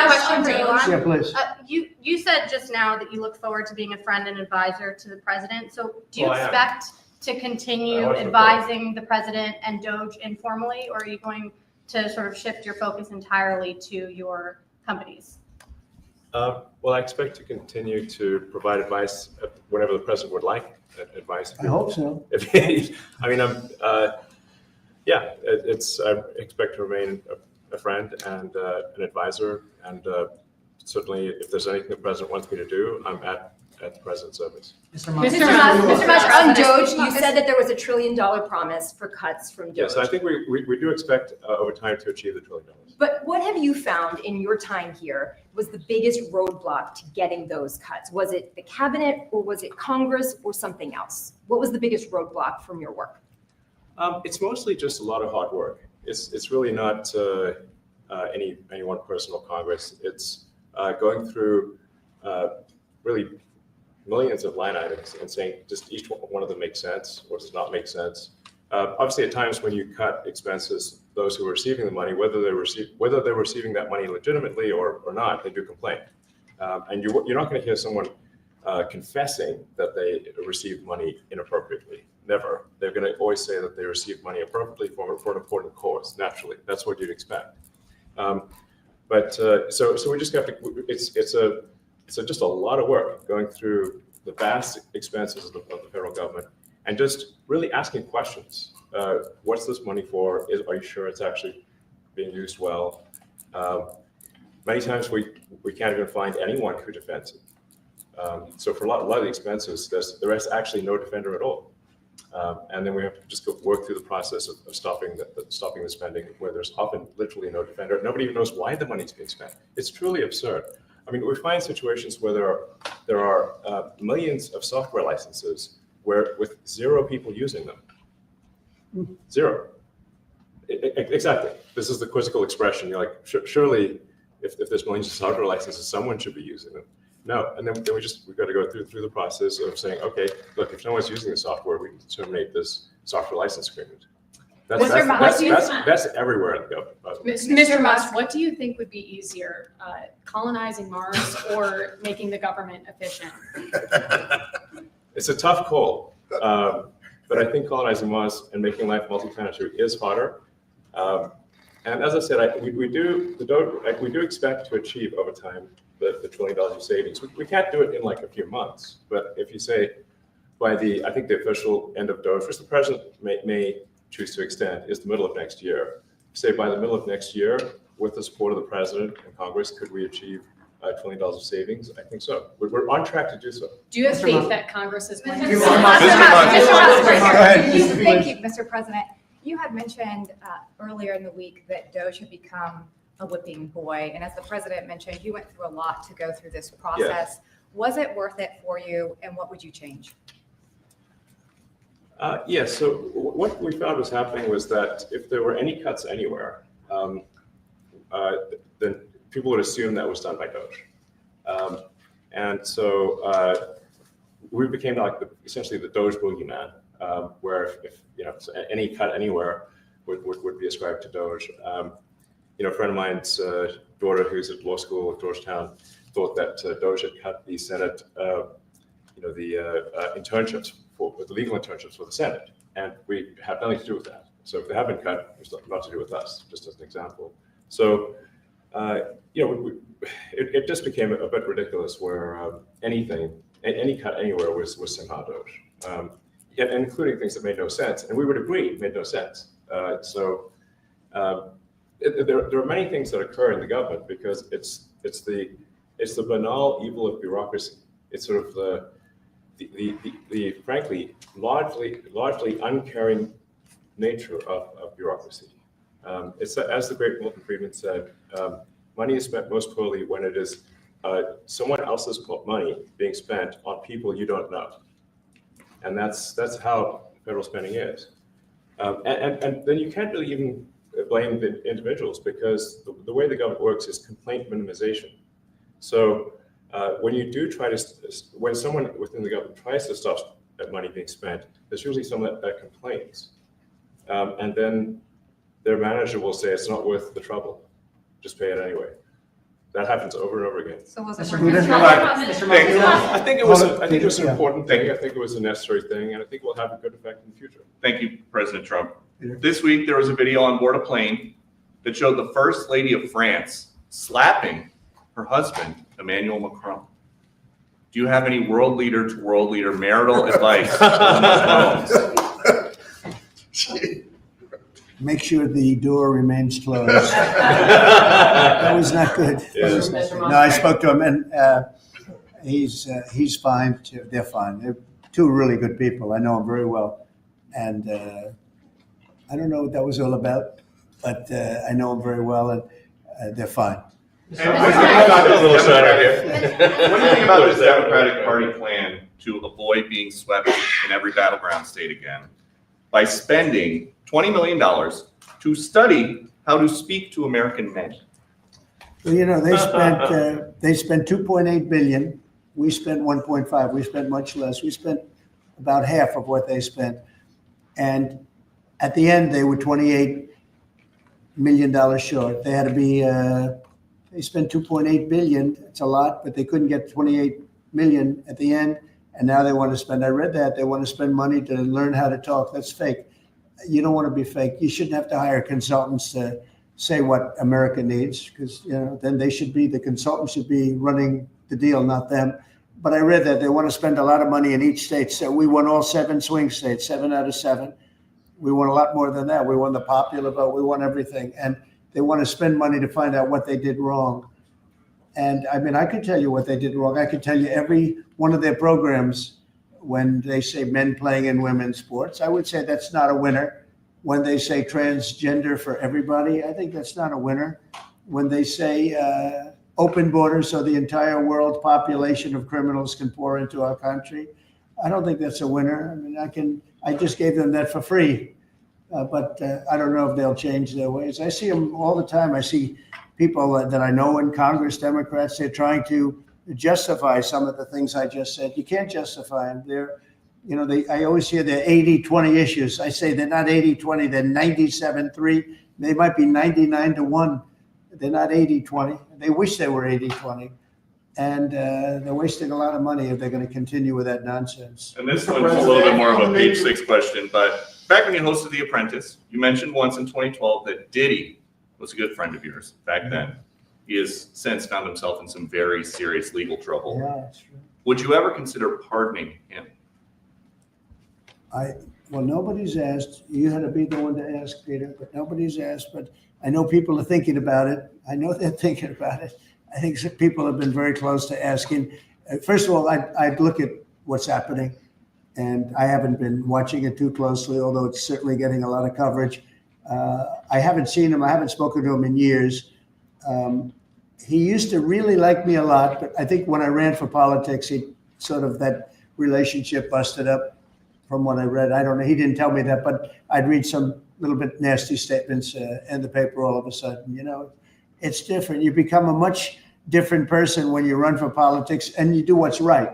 question for Elon. Yeah, please. You said just now that you look forward to being a friend and advisor to the president. So do you expect to continue advising the president and Doge informally, or are you going to sort of shift your focus entirely to your companies? Well, I expect to continue to provide advice whenever the president would like advice. I hope so. I mean, I expect to remain a friend and an advisor, and certainly if there's anything the president wants me to do, I'm at the president's service. Mr. Musk, on Doge, you said that there was $1 trillion promise for cuts from Doge. Yes, I think we do expect over time to achieve the $1 trillion. But what have you found in your time here was the biggest roadblock to getting those cuts? Was it the cabinet, or was it Congress, or something else? What was the biggest roadblock from your work? It's mostly just a lot of hard work. It's really not any one person or Congress. It's going through really millions of line items and saying just each one of them makes sense or does not make sense. Obviously, at times when you cut expenses, those who are receiving the money, whether they're receiving that money legitimately or not, they do complain. And you're not going to hear someone confessing that they received money inappropriately. Never. They're going to always say that they received money appropriately for an important cause. Naturally, that's what you'd expect. So we just have to. It's just a lot of work going through the vast expenses of the federal government and just really asking questions. What's this money for? Are you sure it's actually being used well? Many times we can't even find anyone who defends it. So for a lot of the expenses, there is actually no defender at all. And then we have to just work through the process of stopping the spending, where there's often literally no defender. Nobody even knows why the money's being spent. It's truly absurd. I mean, we find situations where there are millions of software licenses with 0 people using them. 0. Exactly. This is the quizzical expression. You're like, surely, if there's millions of software licenses, someone should be using them. No, and then we've got to go through the process of saying, okay, look, if no one's using the software, we can terminate this software license agreement. That's everywhere in the government. Mr. Musk, what do you think would be easier, colonizing Mars or making the government efficient? It's a tough call, but I think colonizing Mars and making life multi-planetary is harder. And as I said, we do expect to achieve over time the $1 trillion of savings. We can't do it in like a few months, but if you say by I think the official end of Doge, which the president may choose to extend, is the middle of next year. Say by the middle of next year, with the support of the president and Congress, could we achieve $1 trillion of savings? I think so. We're on track to do so. Do you have faith that Congress is going to? Thank you, Mr. President. You had mentioned earlier in the week that Doge had become a whipping boy. And as the president mentioned, you went through a lot to go through this process. Yes. Was it worth it for you? And what would you change? Yes. So what we found was happening was that if there were any cuts anywhere, then people would assume that was done by Doge. And so we became like essentially the Doge boogeyman, where if any cut anywhere would be ascribed to Doge. A friend of mine's daughter, who's at law school at Georgetown, thought that Doge had cut the Senate, internships the legal internships for the Senate, and we have nothing to do with that. So if they have been cut, it's not to do with us. Just as an example. So it just became a bit ridiculous where any cut anywhere was somehow Doge, including things that made no sense, and we would agree made no sense. There are many things that occur in the government because it's the banal evil of bureaucracy. It's sort of the frankly largely uncaring nature of bureaucracy. It's as the great Milton Friedman said, money is spent most poorly when it is someone else's money being spent on people you don't know, and that's how federal spending is. And then you can't really even blame the individuals because the way the government works is complaint minimization. So when you do when someone within the government tries to stop that money being spent, there's usually someone that complains. And then their manager will say, it's not worth the trouble, just pay it anyway. That happens over and over again. So was it I think it was an important thing. I think it was a necessary thing, and I think it will have a good effect in the future. Thank you, President Trump. This week, there was a video on board a plane that showed the First Lady of France slapping her husband, Emmanuel Macron. Do you have any world leader to world leader marital advice on Make sure the door remains closed. That was not good. No, I spoke to him, and he's fine too. They're fine. They're two really good people. I know them very well, and I don't know what that was all about, but I know them very well, and they're fine. What do you think about this Democratic Party plan to avoid being swept in every battleground state again by spending $20 million to study how to speak to American men? Well, they spent $2.8 billion. We spent 1.5. We spent much less. We spent about half of what they spent, and at the end they were $28 million short. They had to be. They spent $2.8 billion. It's a lot, but they couldn't get $28 million at the end, and now they want to spend. I read that they want to spend money to learn how to talk. That's fake. You don't want to be fake. You shouldn't have to hire consultants to say what America needs, because then the consultants should be running the deal, not them. But I read that they want to spend a lot of money in each state. So we won all 7 swing states, 7 out of 7. We won a lot more than that. We won the popular vote. We won everything, and they want to spend money to find out what they did wrong. And I mean, I could tell you what they did wrong. I could tell you every one of their programs. When they say men playing in women's sports, I would say that's not a winner. When they say transgender for everybody, I think that's not a winner. When they say open borders so the entire world population of criminals can pour into our country, I don't think that's a winner. I mean, I just gave them that for free, but I don't know if they'll change their ways. I see them all the time. I see people that I know in Congress, Democrats, they're trying to justify some of the things I just said. You can't justify them. I always hear they're 80-20 issues. I say they're not 80-20, they're 97-3. They might be 99-1. They're not 80-20. They wish they were 80-20. And they're wasting a lot of money if they're going to continue with that nonsense. And this one's a little bit more of a page 6 question, but back when you hosted The Apprentice, you mentioned once in 2012 that Diddy was a good friend of yours back then. He has since found himself in some very serious legal trouble. Yeah, that's true. Would you ever consider pardoning him? Well, nobody's asked. You had to be the one to ask, Peter, but nobody's asked. But I know people are thinking about it. I know they're thinking about it. I think people have been very close to asking. First of all, I'd look at what's happening, and I haven't been watching it too closely, although it's certainly getting a lot of coverage. I haven't seen him. I haven't spoken to him in years. He used to really like me a lot, but I think when I ran for politics, that relationship busted up. From what I read, I don't know. He didn't tell me that, but I'd read some little bit nasty statements in the paper all of a sudden. It's different. You become a much different person when you run for politics and you do what's right.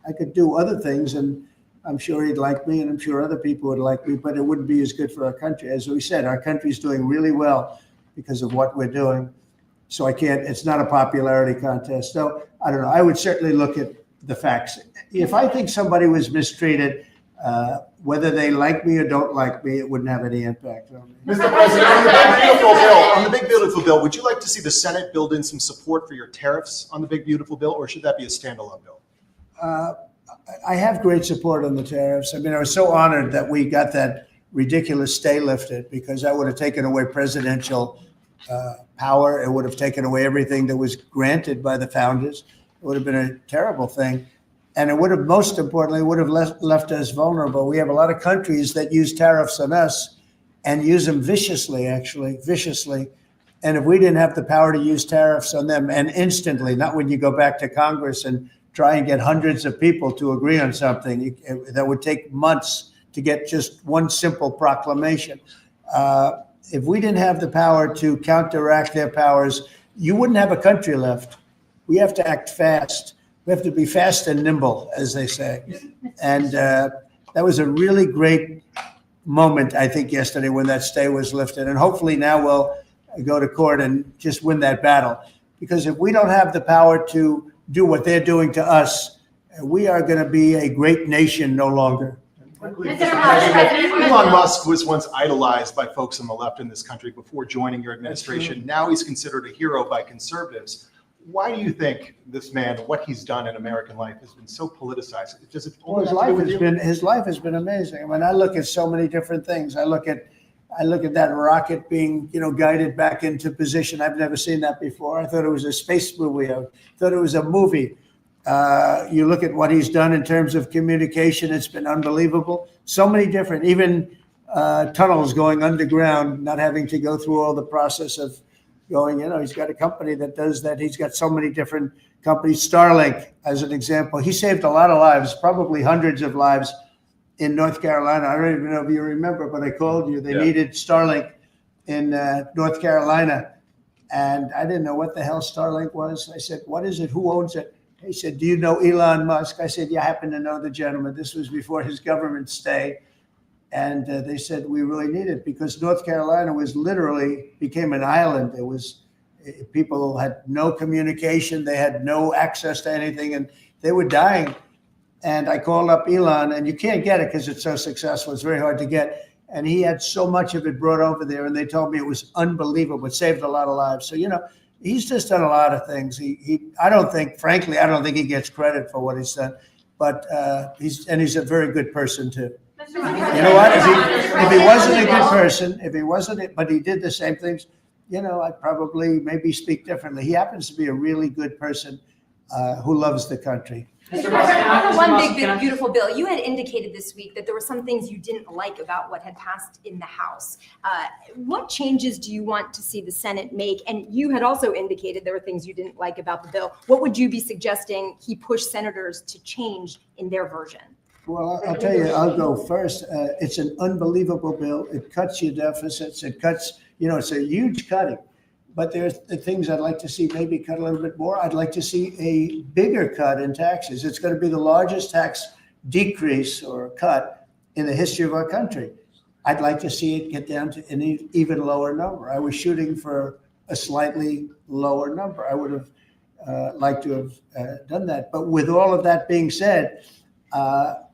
I could do other things, and I'm sure he'd like me, and I'm sure other people would like me, but it wouldn't be as good for our country. As we said, our country's doing really well because of what we're doing. So it's not a popularity contest. So I don't know. I would certainly look at the facts. If I think somebody was mistreated, whether they like me or don't like me, it wouldn't have any impact on me. Mr. President, on the big beautiful bill, would you like to see the Senate build in some support for your tariffs on the big beautiful bill, or should that be a standalone bill? I have great support on the tariffs. I mean, I was so honored that we got that ridiculous stay lifted, because that would have taken away presidential power. It would have taken away everything that was granted by the founders. It would have been a terrible thing. And it would have, most importantly, left us vulnerable. We have a lot of countries that use tariffs on us and use them viciously. And if we didn't have the power to use tariffs on them, and instantly, not when you go back to Congress and try and get hundreds of people to agree on something, that would take months to get just one simple proclamation. If we didn't have the power to counteract their powers, you wouldn't have a country left. We have to act fast. We have to be fast and nimble, as they say. And that was a really great moment, I think, yesterday when that stay was lifted. And hopefully now we'll go to court and just win that battle. Because if we don't have the power to do what they're doing to us, we are going to be a great nation no longer. Elon Musk was once idolized by folks on the left in this country before joining your administration. Now he's considered a hero by conservatives. Why do you think this man, what he's done in American life, has been so politicized? His life has been amazing. I mean, I look at so many different things. I look at that rocket being, guided back into position. I've never seen that before. I thought it was a space movie. I thought it was a movie. You look at what he's done in terms of communication. It's been unbelievable. So many different, even tunnels going underground, not having to go through all the process of going, he's got a company that does that. He's got so many different companies. Starlink, as an example, he saved a lot of lives, probably hundreds of lives in North Carolina. I don't even know if you remember, but I called you. They needed Starlink in North Carolina. And I didn't know what the hell Starlink was. I said, what is it? Who owns it? He said, do you know Elon Musk? I said, yeah, I happen to know the gentleman. This was before his government stay. And they said, we really need it, because North Carolina became an island. It was, people had no communication. They had no access to anything, and they were dying. And I called up Elon, and you can't get it because it's so successful. It's very hard to get. And he had so much of it brought over there, and they told me it was unbelievable. It saved a lot of lives. So, he's just done a lot of things. I don't think he gets credit for what he's done, but he's a very good person too. You know what? If he wasn't a good person, but he did the same things, I'd probably maybe speak differently. He happens to be a really good person who loves the country. Mr. President, on the one big, beautiful bill, you had indicated this week that there were some things you didn't like about what had passed in the House. What changes do you want to see the Senate make? And you had also indicated there were things you didn't like about the bill. What would you be suggesting he push senators to change in their version? Well, I'll tell you, I'll go first. It's an unbelievable bill. It cuts your deficits. It cuts, it's a huge cutting. But there's the things I'd like to see maybe cut a little bit more. I'd like to see a bigger cut in taxes. It's going to be the largest tax decrease or cut in the history of our country. I'd like to see it get down to an even lower number. I was shooting for a slightly lower number. I would have liked to have done that. But with all of that being said,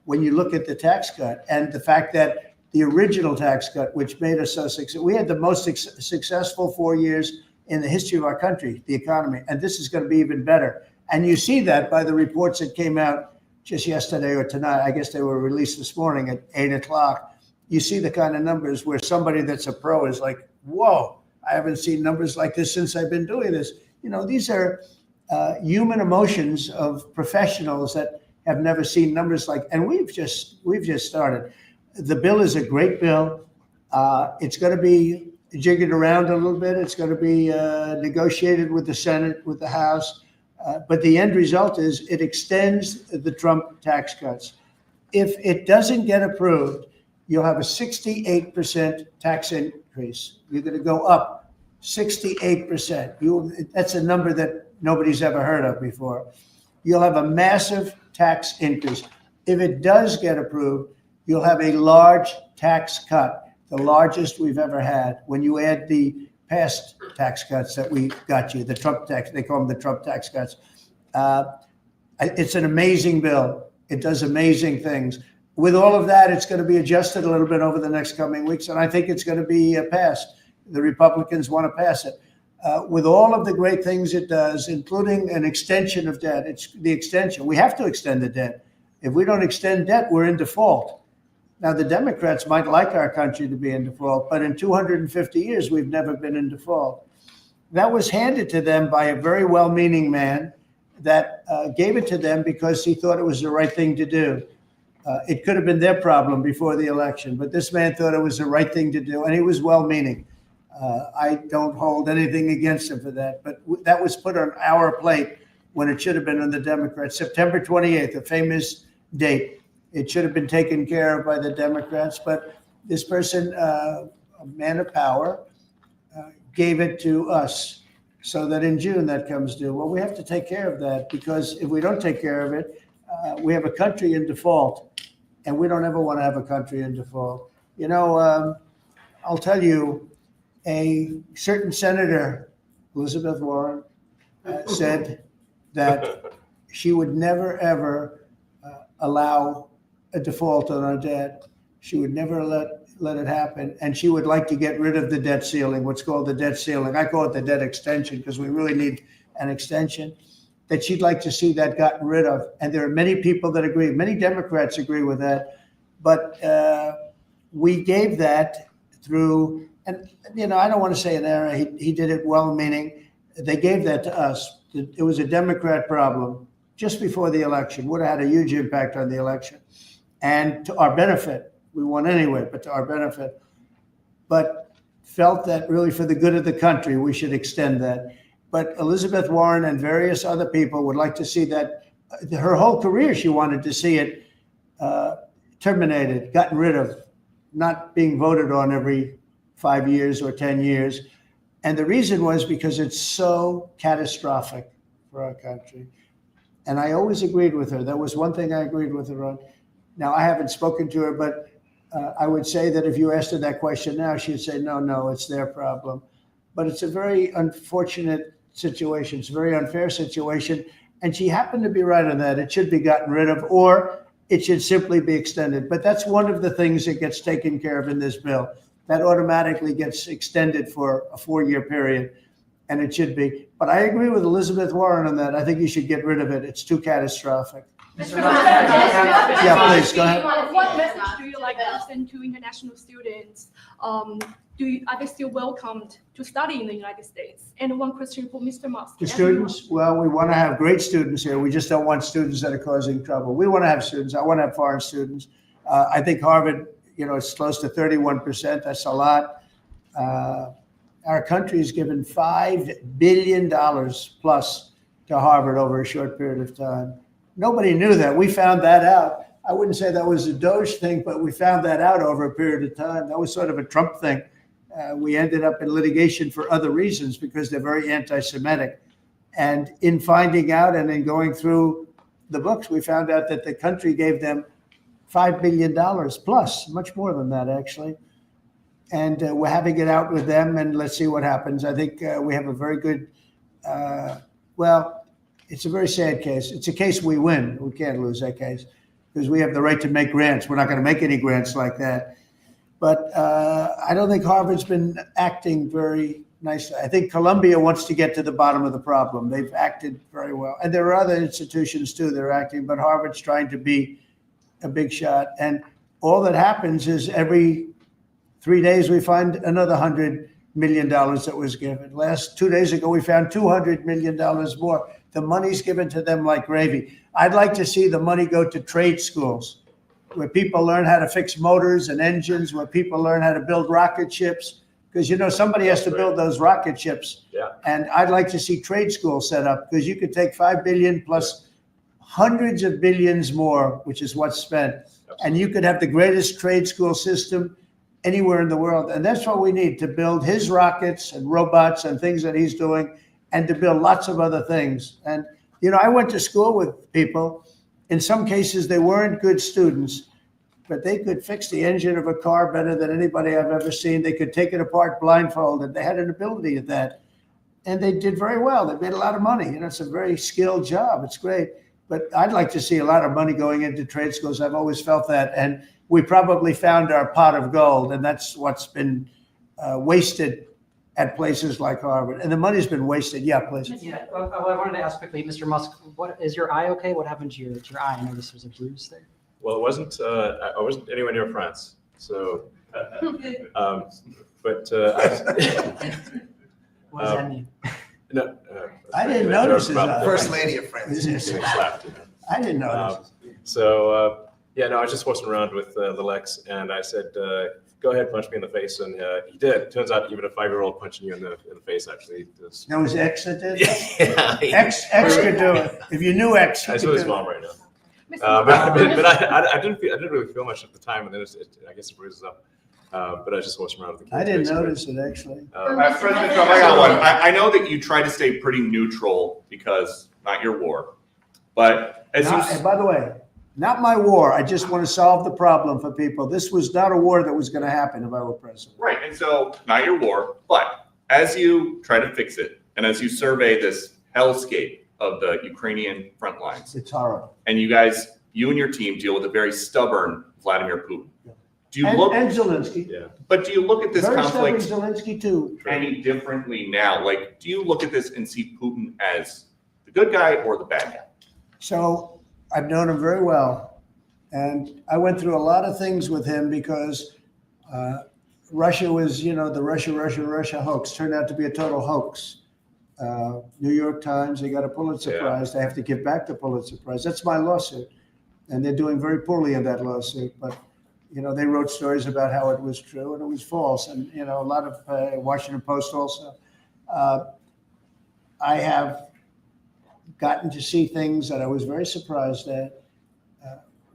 when you look at the tax cut and the fact that the original tax cut, which made us so successful. We had the most successful 4 years in the history of our country, the economy, and this is going to be even better. And you see that by the reports that came out just yesterday or tonight. I guess they were released this morning at 8 o'clock. You see the kind of numbers where somebody that's a pro is like, whoa, I haven't seen numbers like this since I've been doing this. You know, these are human emotions of professionals that have never seen numbers like, and we've just started. The bill is a great bill. It's going to be jiggered around a little bit. It's going to be negotiated with the Senate, with the House. But the end result is it extends the Trump tax cuts. If it doesn't get approved, you'll have a 68% tax increase. You're going to go up 68%. That's a number that nobody's ever heard of before. You'll have a massive tax increase. If it does get approved, you'll have a large tax cut, the largest we've ever had. When you add the past tax cuts that we got you, the Trump tax, they call them the Trump tax cuts. It's an amazing bill. It does amazing things. With all of that, it's going to be adjusted a little bit over the next coming weeks, and I think it's going to be passed. The Republicans want to pass it. With all of the great things it does, including an extension of debt, it's the extension. We have to extend the debt. If we don't extend debt, we're in default. Now, the Democrats might like our country to be in default, but in 250 years, we've never been in default. That was handed to them by a very well-meaning man that gave it to them because he thought it was the right thing to do. It could have been their problem before the election, but this man thought it was the right thing to do, and he was well-meaning. I don't hold anything against him for that, but that was put on our plate when it should have been on the Democrats. September 28th, a famous date. It should have been taken care of by the Democrats, but this person, a man of power, gave it to us so that in June that comes due. Well, we have to take care of that because if we don't take care of it, we have a country in default, and we don't ever want to have a country in default. You know, I'll tell you, a certain senator, Elizabeth Warren, said that she would never, ever allow a default on our debt. She would never let it happen. And she would like to get rid of the debt ceiling, what's called the debt ceiling. I call it the debt extension because we really need an extension, that she'd like to see that gotten rid of. And there are many people that agree. Many Democrats agree with that. But we gave that through, and you know, I don't want to say an error. He did it well-meaning. They gave that to us. It was a Democrat problem just before the election. Would have had a huge impact on the election. And to our benefit, we won anyway, but to our benefit. But felt that really for the good of the country, we should extend that. But Elizabeth Warren and various other people would like to see that. Her whole career, she wanted to see it terminated, gotten rid of, not being voted on every 5 years or 10 years. And the reason was because it's so catastrophic for our country. And I always agreed with her. That was one thing I agreed with her on. Now, I haven't spoken to her, but I would say that if you asked her that question now, she'd say, no, it's their problem. But it's a very unfortunate situation. It's a very unfair situation. And she happened to be right on that. It should be gotten rid of, or it should simply be extended. But that's one of the things that gets taken care of in this bill. That automatically gets extended for a 4-year period, and it should be. But I agree with Elizabeth Warren on that. I think you should get rid of it. It's too catastrophic. Yeah, please, go ahead. What message do you like to send to international students? Are they still welcomed to study in the United States? And one question for Mr. Musk. The students, well, we want to have great students here. We just don't want students that are causing trouble. We want to have students. I want to have foreign students. I think Harvard, you know, it's close to 31%. That's a lot. Our country has given $5 billion plus to Harvard over a short period of time. Nobody knew that. We found that out. I wouldn't say that was a Doge thing, but we found that out over a period of time. That was sort of a Trump thing. We ended up in litigation for other reasons because they're very anti-Semitic. And in finding out and in going through the books, we found out that the country gave them $5 billion plus, much more than that, actually. And we're having it out with them, and let's see what happens. I think we have a very good, it's a very sad case. It's a case we win. We can't lose that case because we have the right to make grants. We're not going to make any grants like that. But I don't think Harvard's been acting very nicely. I think Columbia wants to get to the bottom of the problem. They've acted very well. And there are other institutions, too, that are acting, but Harvard's trying to be a big shot. And all that happens is every 3 days we find another $100 million that was given. 2 days ago, we found $200 million more. The money's given to them like gravy. I'd like to see the money go to trade schools, where people learn how to fix motors and engines, where people learn how to build rocket ships. Because, somebody has to build those rocket ships. Yeah. And I'd like to see trade schools set up, because you could take $5 billion plus hundreds of billions more, which is what's spent. And you could have the greatest trade school system anywhere in the world. And that's what we need to build his rockets and robots and things that he's doing, and to build lots of other things. And, I went to school with people. In some cases, they weren't good students, but they could fix the engine of a car better than anybody I've ever seen. They could take it apart blindfolded. They had an ability at that. And they did very well. They made a lot of money. It's a very skilled job. It's great. But I'd like to see a lot of money going into trade schools. I've always felt that. And we probably found our pot of gold, and that's what's been wasted at places like Harvard. And the money's been wasted. Yeah, please. Yeah, I wanted to ask quickly, Mr. Musk, what is your eye okay? What happened to your eye? I noticed there's a bruise there. Well, it wasn't. I wasn't anywhere near France. So, What does that mean? No, I didn't notice his First lady of France. I didn't notice. I was just horsing around with little X, and I said, "Go ahead, punch me in the face," and he did. Turns out, even a 5-year-old punching you in the face actually does. That was X that did? Yeah. X could do it. If you knew X, I you saw could his do mom it. right now. But I didn't really feel much at the time, and then I guess it bruises up. But I was just horsing around with the kids. I didn't notice it, actually. President Trump, I got one. I know that you try to stay pretty neutral because not your war, but And by the way, not my war. I just want to solve the problem for people. This was not a war that was going to happen if I were president. Right, and so not your war, but as you try to fix it, and as you survey this hellscape of the Ukrainian front lines, it's horrible. And you and your team deal with a very stubborn Vladimir Putin. Do you And Zelensky. Yeah. But do you look at this Very conflict stubborn Zelensky too. any differently now? Like, do you look at this and see Putin as the good guy or the bad guy? So I've known him very well, and I went through a lot of things with him because Russia was, the Russia hoax turned out to be a total hoax. New York Times, they got a Pulitzer Prize. They have to give back the Pulitzer Prize. That's my lawsuit, and they're doing very poorly in that lawsuit. But they wrote stories about how it was true and it was false, and a lot of Washington Post also. I have gotten to see things that I was very surprised at.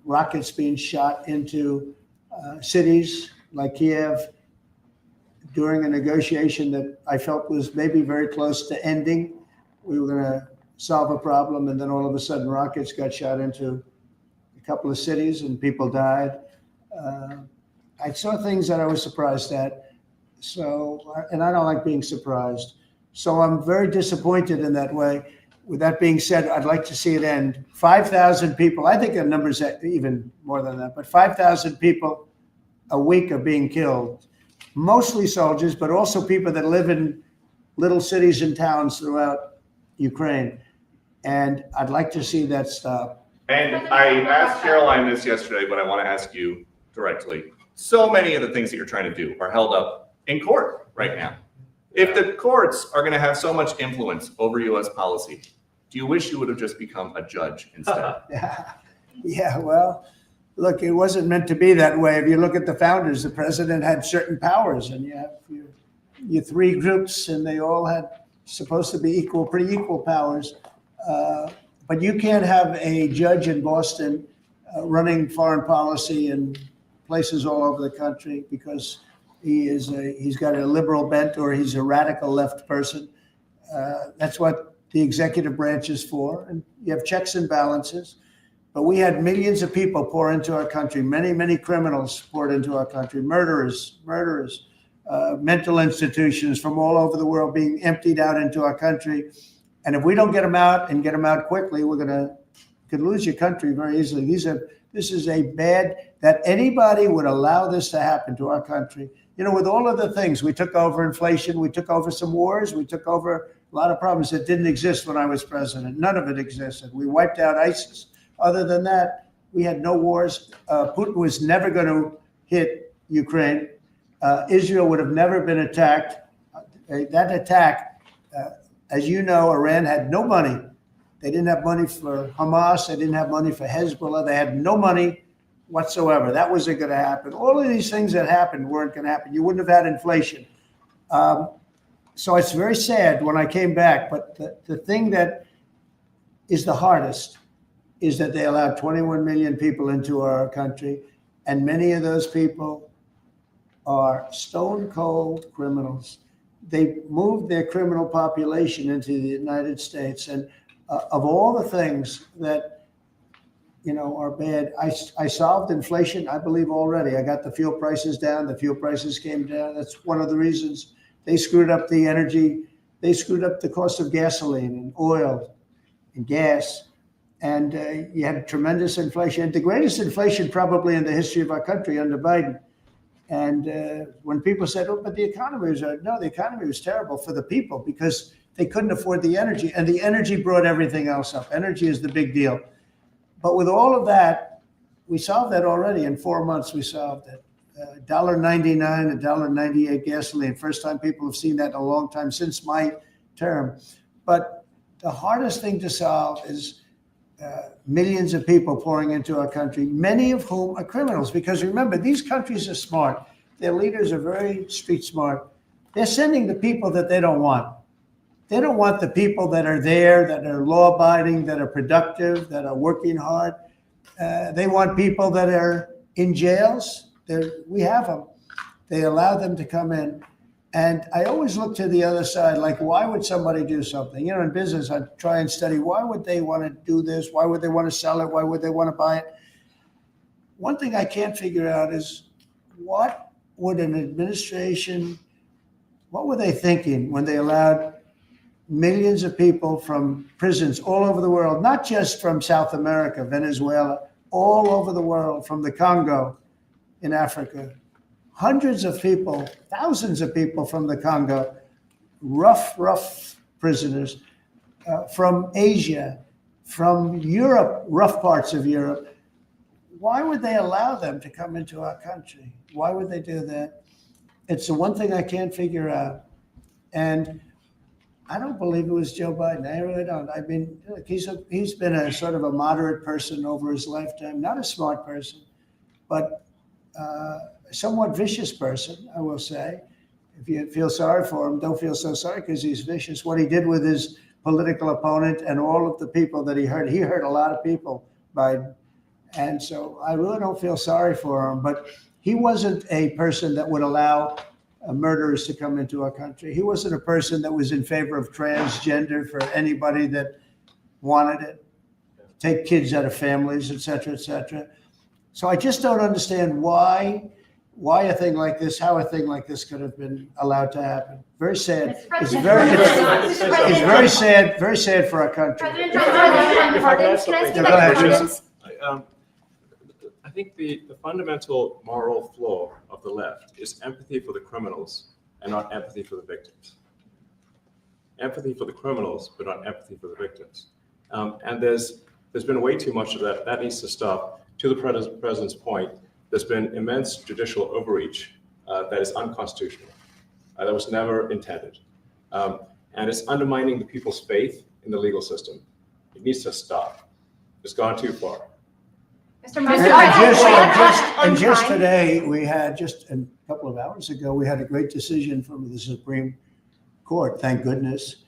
Rockets being shot into cities like Kiev during a negotiation that I felt was maybe very close to ending. We were going to solve a problem, and then all of a sudden rockets got shot into a couple of cities and people died. I saw things that I was surprised at. And I don't like being surprised. So I'm very disappointed in that way. With that being said, I'd like to see it end. 5,000 people, I think the number's even more than that, but 5,000 people a week are being killed. Mostly soldiers, but also people that live in little cities and towns throughout Ukraine. And I'd like to see that stop. And I asked Caroline this yesterday, but I want to ask you directly. So many of the things that you're trying to do are held up in court right now. If the courts are going to have so much influence over U.S. policy, do you wish you would have just become a judge instead? Yeah, well, look, it wasn't meant to be that way. If you look at the founders, the president had certain powers, and you have your three groups, and they all had supposed to be pretty equal powers. But you can't have a judge in Boston running foreign policy in places all over the country because he's got a liberal bent or he's a radical left person. That's what the executive branch is for, and you have checks and balances. But we had millions of people pour into our country, many criminals poured into our country, murderers, mental institutions from all over the world being emptied out into our country. And if we don't get them out and get them out quickly, we're going to could lose your country very easily. This is a bad, that anybody would allow this to happen to our country. You know, with all of the things, we took over inflation, we took over some wars, we took over a lot of problems that didn't exist when I was president. None of it existed. We wiped out ISIS. Other than that, we had no wars. Putin was never going to hit Ukraine. Israel would have never been attacked. That attack, as you know, Iran had no money. They didn't have money for Hamas. They didn't have money for Hezbollah. They had no money whatsoever. That wasn't going to happen. All of these things that happened weren't going to happen. You wouldn't have had inflation. So it's very sad when I came back. But the thing that is the hardest is that they allowed 21 million people into our country. And many of those people are stone cold criminals. They moved their criminal population into the United States. And of all the things that, you know, are bad, I solved inflation, I believe, already. I got the fuel prices down. The fuel prices came down. That's one of the reasons they screwed up the energy. They screwed up the cost of gasoline and oil and gas. And you had tremendous inflation, the greatest inflation probably in the history of our country under Biden. And when people said, oh, but the economy was, no, the economy was terrible for the people because they couldn't afford the energy. And the energy brought everything else up. Energy is the big deal. But with all of that, we solved that already. In 4 months, we solved it. $1.99, $1.98 gasoline. First time people have seen that in a long time since my term. But the hardest thing to solve is millions of people pouring into our country, many of whom are criminals. Because remember, these countries are smart. Their leaders are very street smart. They're sending the people that they don't want. They don't want the people that are there, that are law-abiding, that are productive, that are working hard. They want people that are in jails. We have them. They allow them to come in. And I always look to the other side, like, why would somebody do something? You know, in business, I try and study, why would they want to do this? Why would they want to sell it? Why would they want to buy it? One thing I can't figure out is what would an administration, what were they thinking when they allowed millions of people from prisons all over the world, not just from South America, Venezuela, all over the world, from the Congo in Africa, hundreds of people, thousands of people from the Congo, rough prisoners, from Asia, from Europe, rough parts of Europe. Why would they allow them to come into our country? Why would they do that? It's the one thing I can't figure out. And I don't believe it was Joe Biden. I really don't. I mean, look, he's been a sort of a moderate person over his lifetime, not a smart person, but a somewhat vicious person, I will say. If you feel sorry for him, don't feel so sorry because he's vicious. What he did with his political opponent and all of the people that he hurt a lot of people, Biden. And so I really don't feel sorry for him, but he wasn't a person that would allow murderers to come into our country. He wasn't a person that was in favor of transgender for anybody that wanted it, take kids out of families, et cetera, et cetera. So I just don't understand why a thing like this, how a thing like this could have been allowed to happen. Very sad. It's very sad for our country. I think the fundamental moral flaw of the left is empathy for the criminals and not empathy for the victims. Empathy for the criminals, but not empathy for the victims. And there's been way too much of that. That needs to stop. To the president's point, there's been immense judicial overreach that is unconstitutional. That was never intended. And it's undermining the people's faith in the legal system. It needs to stop. It's gone too far. And just today, we had, just a couple of hours ago, we had a great decision from the Supreme Court, thank goodness,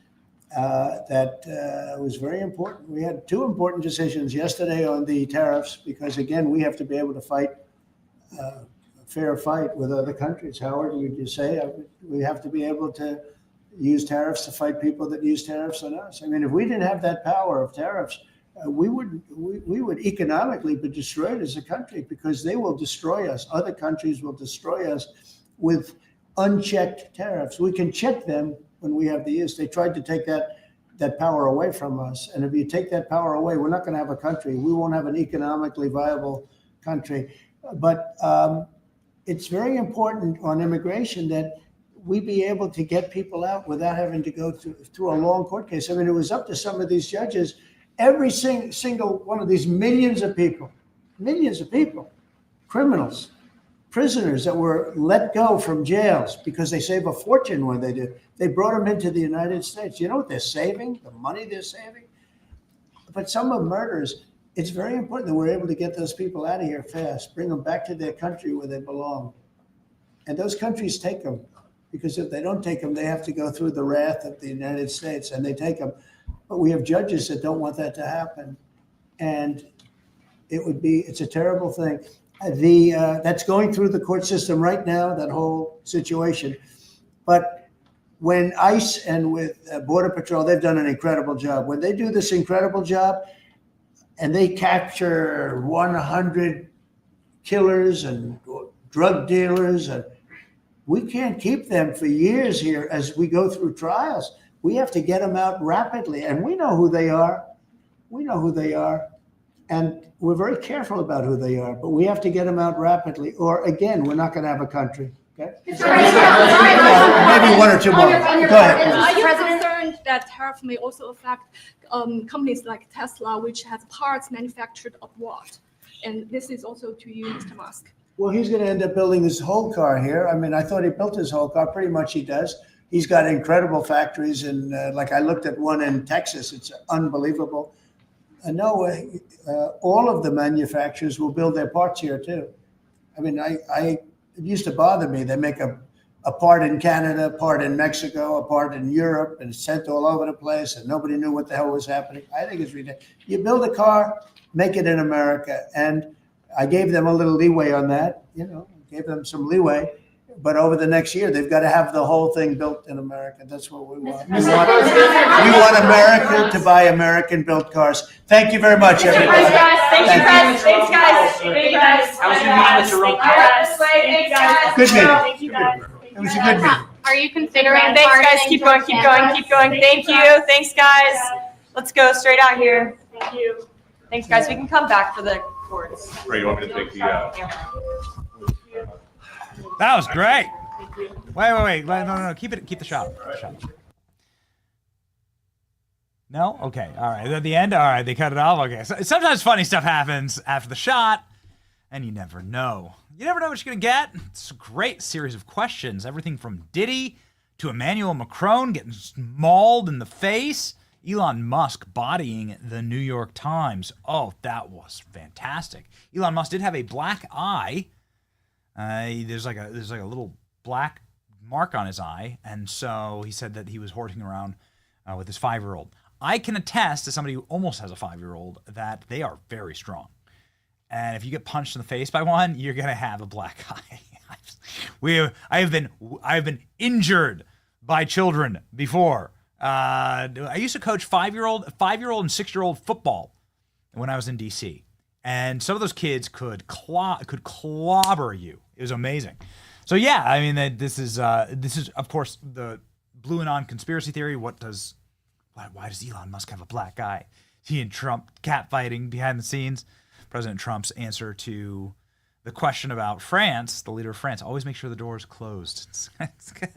that was very important. We had two important decisions yesterday on the tariffs, because again, we have to be able to fight a fair fight with other countries. Howard, would you say we have to be able to use tariffs to fight people that use tariffs on us? I mean, if we didn't have that power of tariffs, we would economically be destroyed as a country, because they will destroy us. Other countries will destroy us with unchecked tariffs. We can check them when we have the use. They tried to take that that power away from us. And if you take that power away, we're not going to have a country. We won't have an economically viable country. But it's very important on immigration that we be able to get people out without having to go through a long court case. I mean, it was up to some of these judges. Every single one of these millions of people, criminals, prisoners that were let go from jails because they save a fortune when they do. They brought them into the United States. You know what they're saving? The money they're saving? But some of murders, it's very important that we're able to get those people out of here fast, bring them back to their country where they belong. And those countries take them, because if they don't take them, they have to go through the wrath of the United States, and they take them. But we have judges that don't want that to happen. And it's a terrible thing. That's going through the court system right now, that whole situation. But when ICE and with Border Patrol, they've done an incredible job. When they do this incredible job and they capture 100 killers and drug dealers, and we can't keep them for years here as we go through trials. We have to get them out rapidly. And we know who they are. And we're very careful about who they are, but we have to get them out rapidly, or again, we're not going to have a country. Okay? Maybe one or two more. Go ahead. Are you concerned that tariff may also affect companies like Tesla, which has parts manufactured abroad? And this is also to you, Mr. Musk. Well, he's going to end up building his whole car here. I mean, I thought he built his whole car. Pretty much he does. He's got incredible factories, and like I looked at one in Texas. It's unbelievable. No, all of the manufacturers will build their parts here too. I mean, it used to bother me. They make a part in Canada, a part in Mexico, a part in Europe, and it's sent all over the place, and nobody knew what the hell was happening. I think it's ridiculous. You build a car, make it in America, and I gave them a little leeway on that. Gave them some leeway. But over the next year, they've got to have the whole thing built in America. That's what we want. We want America to buy American-built cars. Thank you very much, everybody. Thanks, guys. Thanks, guys. Thank you, guys. How was your meeting with Jerome? Thanks, guys. Good meeting. Thank you, guys. It was a good meeting. Are you considering? Thanks, guys. Keep going. Thank you. Thanks, guys. Let's go straight out here. Thank you. Thanks, guys. We can come back for the courts. Ray, you want me to take the... That was great. Wait. No. Keep the shot. No? Okay. All right. At the end? All right. They cut it off? Okay. So sometimes funny stuff happens after the shot, and you never know. You never know what you're going to get. It's a great series of questions. Everything from Diddy to Emmanuel Macron getting mauled in the face. Elon Musk bodying the New York Times. Oh, that was fantastic. Elon Musk did have a black eye. There's like a little black mark on his eye, and so he said that he was horsing around with his 5-year-old. I can attest to somebody who almost has a 5-year-old that they are very strong, and if you get punched in the face by one, you're gonna have a black eye. I have been injured by children before. I used to coach 5-year-old and 6-year-old football when I was in DC. And some of those kids could clobber you. It was amazing. So yeah, I mean, this is of course the blue anon conspiracy theory. Why does Elon Musk have a black eye? He and Trump catfighting behind the scenes. President Trump's answer to the question about France, the leader of France, always make sure the door is closed. It's good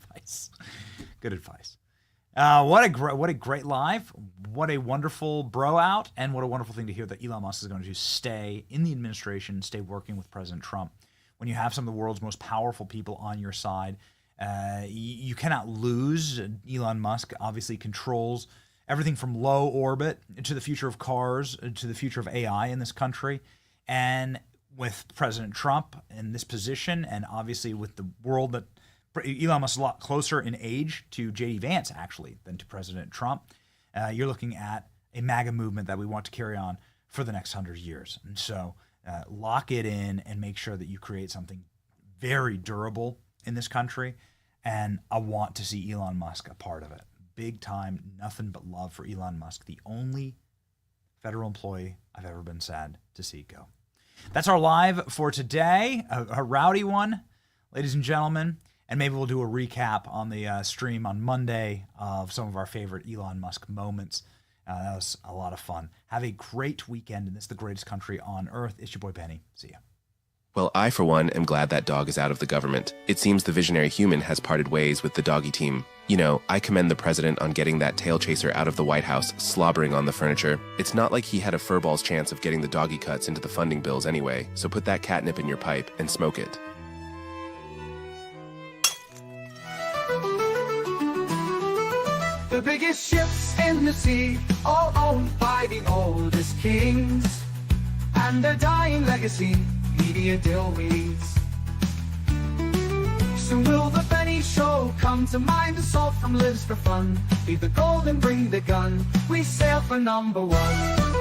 advice. Good advice. What a great live. What a wonderful bro out, and what a wonderful thing to hear that Elon Musk is going to stay in the administration, stay working with President Trump. When you have some of the world's most powerful people on your side, you cannot lose. Elon Musk obviously controls everything from low orbit to the future of cars to the future of AI in this country. And with President Trump in this position, and obviously with the world that Elon Musk is a lot closer in age to J.D. Vance, actually, than to President Trump. You're looking at a MAGA movement that we want to carry on for the next 100 years. And so lock it in and make sure that you create something very durable in this country. And I want to see Elon Musk a part of it. Big time, nothing but love for Elon Musk, the only federal employee I've ever been sad to see go. That's our live for today, a rowdy one, ladies and gentlemen. And maybe we'll do a recap on the stream on Monday of some of our favorite Elon Musk moments. That was a lot of fun. Have a great weekend, and this is the greatest country on earth. It's your boy Benny. See ya. Well, I, for one, am glad that dog is out of the government. It seems the visionary human has parted ways with the doggy team. You know, I commend the president on getting that tail chaser out of the White House, slobbering on the furniture. It's not like he had a furball's chance of getting the doggy cuts into the funding bills anyway, so put that catnip in your pipe and smoke it. The biggest ships in the sea, all owned by the oldest kings, and their dying legacy, media deal weeds. Soon will the Benny Show come to mind, the salt from lives for fun. Leave the gold and bring the gun, we sail for #1.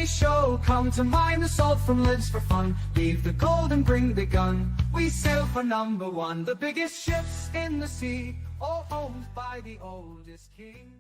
Show come to mind, the salt from lives for fun. Leave the gold and bring the gun, we sail for #1. The biggest ships in the sea, all owned by the oldest king.